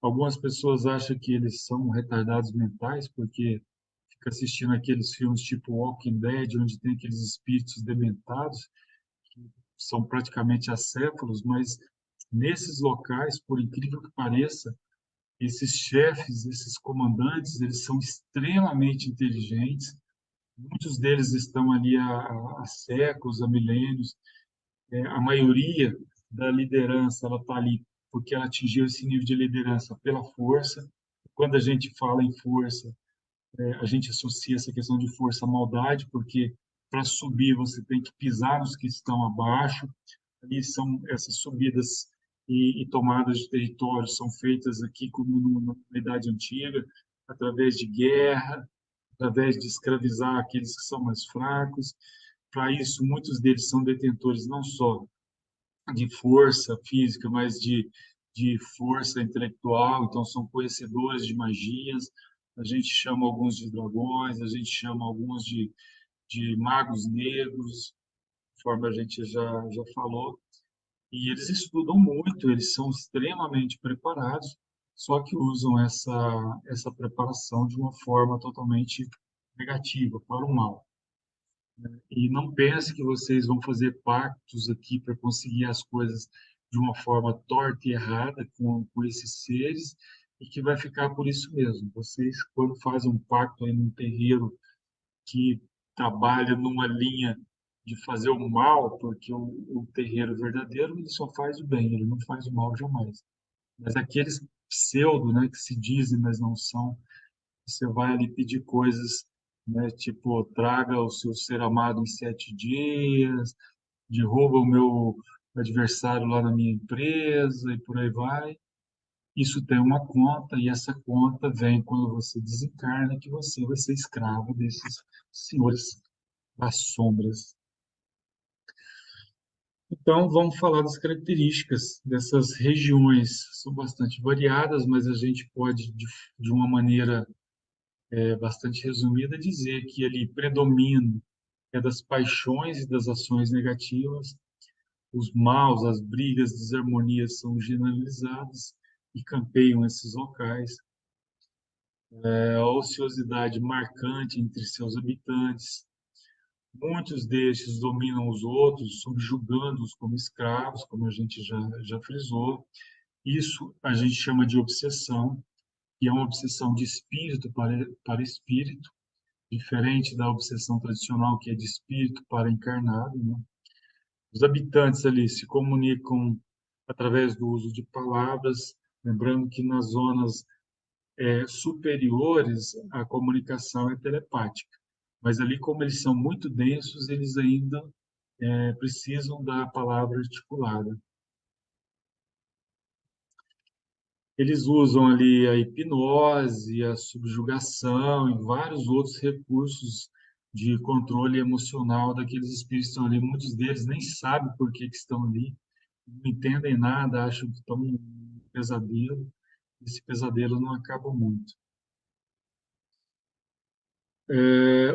Algumas pessoas acham que eles são retardados mentais, porque fica assistindo aqueles filmes tipo Walking Dead, onde tem aqueles espíritos dementados, que são praticamente acéfalos, mas nesses locais, por incrível que pareça, esses chefes, esses comandantes, eles são extremamente inteligentes. Muitos deles estão ali há séculos, há milênios. A maioria da liderança ela está ali porque ela atingiu esse nível de liderança pela força. Quando a gente fala em força, a gente associa essa questão de força à maldade, porque para subir você tem que pisar nos que estão abaixo. Ali são essas subidas e tomadas de território são feitas aqui como na Idade Antiga, através de guerra, através de escravizar aqueles que são mais fracos. Para isso, muitos deles são detentores não só de força física, mas de força intelectual, então são conhecedores de magias. A gente chama alguns de dragões, a gente chama alguns de magos negros, conforme a gente já falou. E eles estudam muito, eles são extremamente preparados, só que usam essa preparação de uma forma totalmente negativa, para o mal. E não pense que vocês vão fazer pactos aqui para conseguir as coisas de uma forma torta e errada com esses seres e que vai ficar por isso mesmo. Vocês, quando fazem um pacto aí num terreiro que trabalha numa linha de fazer o mal, porque o terreiro verdadeiro ele só faz o bem, ele não faz o mal jamais. Mas aqueles pseudo, né, que se dizem, mas não são, você vai ali pedir coisas, né, tipo, traga o seu ser amado em 7 dias, derruba o meu adversário lá na minha empresa e por aí vai. Isso tem uma conta e essa conta vem quando você desencarna, que você vai ser escravo desses senhores das sombras. Então, vamos falar das características dessas regiões. São bastante variadas, mas a gente pode, de uma maneira bastante resumida, dizer que ali predomina é das paixões e das ações negativas, os maus, as brigas, desarmonias são generalizadas e campeiam esses locais. A ociosidade marcante entre seus habitantes. Muitos destes dominam os outros, subjugando-os como escravos, como a gente já frisou. Isso a gente chama de obsessão, e é uma obsessão de espírito para espírito, diferente da obsessão tradicional, que é de espírito para encarnado, né? Os habitantes ali se comunicam através do uso de palavras, lembrando que nas zonas superiores a comunicação é telepática. Mas ali, como eles são muito densos, eles ainda precisam da palavra articulada. Eles usam ali a hipnose, a subjugação e vários outros recursos de controle emocional daqueles espíritos que estão ali. Muitos deles nem sabem por que estão ali, não entendem nada, acham que estão em um pesadelo. Esse pesadelo não acaba muito.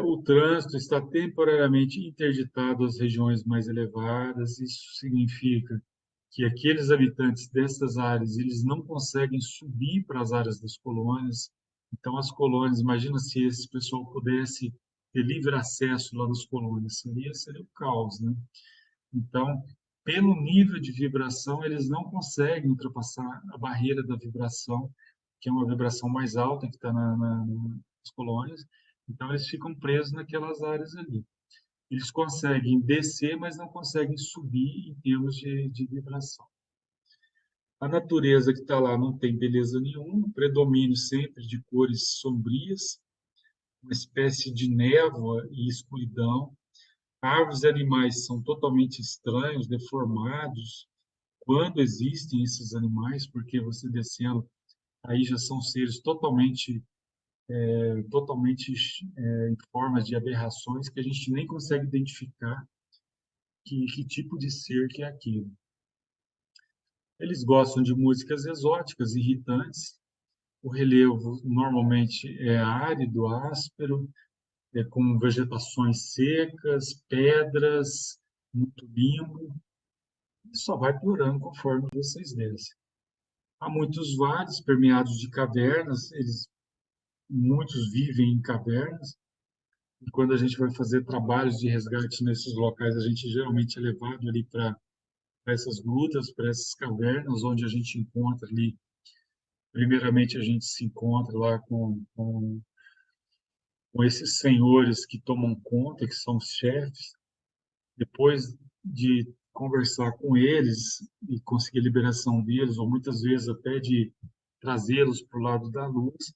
O trânsito está temporariamente interditado às regiões mais elevadas. Isso significa que aqueles habitantes dessas áreas eles não conseguem subir para as áreas das colônias. Então, as colônias, imagina se esse pessoal pudesse ter livre acesso lá nas colônias, seria o caos, né? Então, pelo nível de vibração, eles não conseguem ultrapassar a barreira da vibração, que é uma vibração mais alta que está nas colônias. Então, eles ficam presos naquelas áreas ali. Eles conseguem descer, mas não conseguem subir em termos de vibração. A natureza que está lá não tem beleza nenhuma, predomínio sempre de cores sombrias, uma espécie de névoa e escuridão. Árvores e animais são totalmente estranhos, deformados, quando existem esses animais, porque você descendo, aí já são seres totalmente em formas de aberrações que a gente nem consegue identificar que tipo de ser que é aquilo. Eles gostam de músicas exóticas, irritantes. O relevo normalmente é árido, áspero, com vegetações secas, pedras, muito limbo. E só vai piorando conforme vocês descem. Há muitos vales permeados de cavernas, muitos vivem em cavernas. E quando a gente vai fazer trabalhos de resgate nesses locais, a gente geralmente é levado ali para essas grutas, para essas cavernas, onde a gente encontra ali. Primeiramente, a gente se encontra lá com esses senhores que tomam conta, que são os chefes. Depois de conversar com eles e conseguir a liberação deles, ou muitas vezes até de trazê-los para o lado da luz,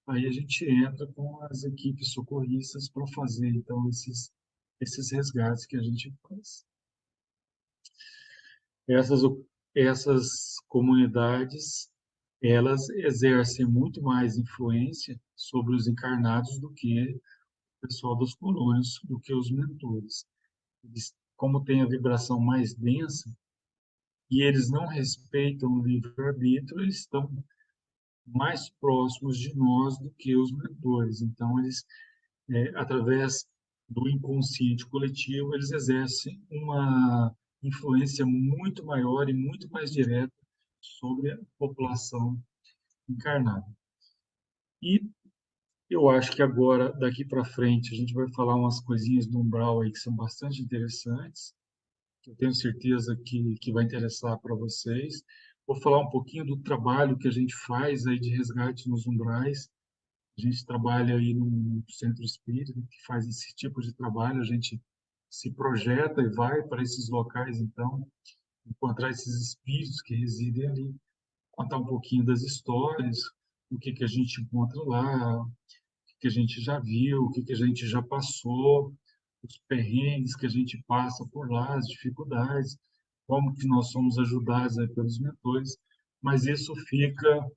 aí a gente entra com as equipes socorristas para fazer, então, esses resgates que a gente faz. Essas, essas comunidades, elas exercem muito mais influência sobre os encarnados do que o pessoal das colônias, do que os mentores. Eles, como tem a vibração mais densa, e eles não respeitam o livre-arbítrio, eles estão mais próximos de nós do que os mentores. Então, eles, através do inconsciente coletivo, eles exercem uma influência muito maior e muito mais direta sobre a população encarnada. E eu acho que agora, daqui para frente, a gente vai falar umas coisinhas do umbral aí que são bastante interessantes. que eu tenho certeza que vai interessar para vocês. Vou falar um pouquinho do trabalho que a gente faz aí de resgate nos umbrais. A gente trabalha aí num centro espírita que faz esse tipo de trabalho. A gente se projeta e vai para esses locais, então, encontrar esses espíritos que residem ali, contar um pouquinho das histórias, o que que a gente encontra lá, o que a gente já viu, o que que a gente já passou, os perrengues que a gente passa por lá, as dificuldades, como que nós somos ajudados aí pelos mentores, mas isso fica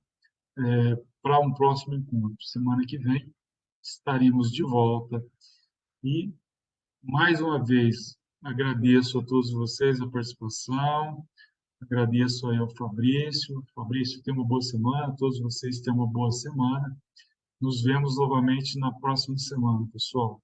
para um próximo encontro. Semana que vem estaremos de volta e, mais uma vez, agradeço a todos vocês a participação, agradeço aí ao Fabrício. Fabrício, tenha uma boa semana, todos vocês tenham uma boa semana. Nos vemos novamente na próxima semana, pessoal.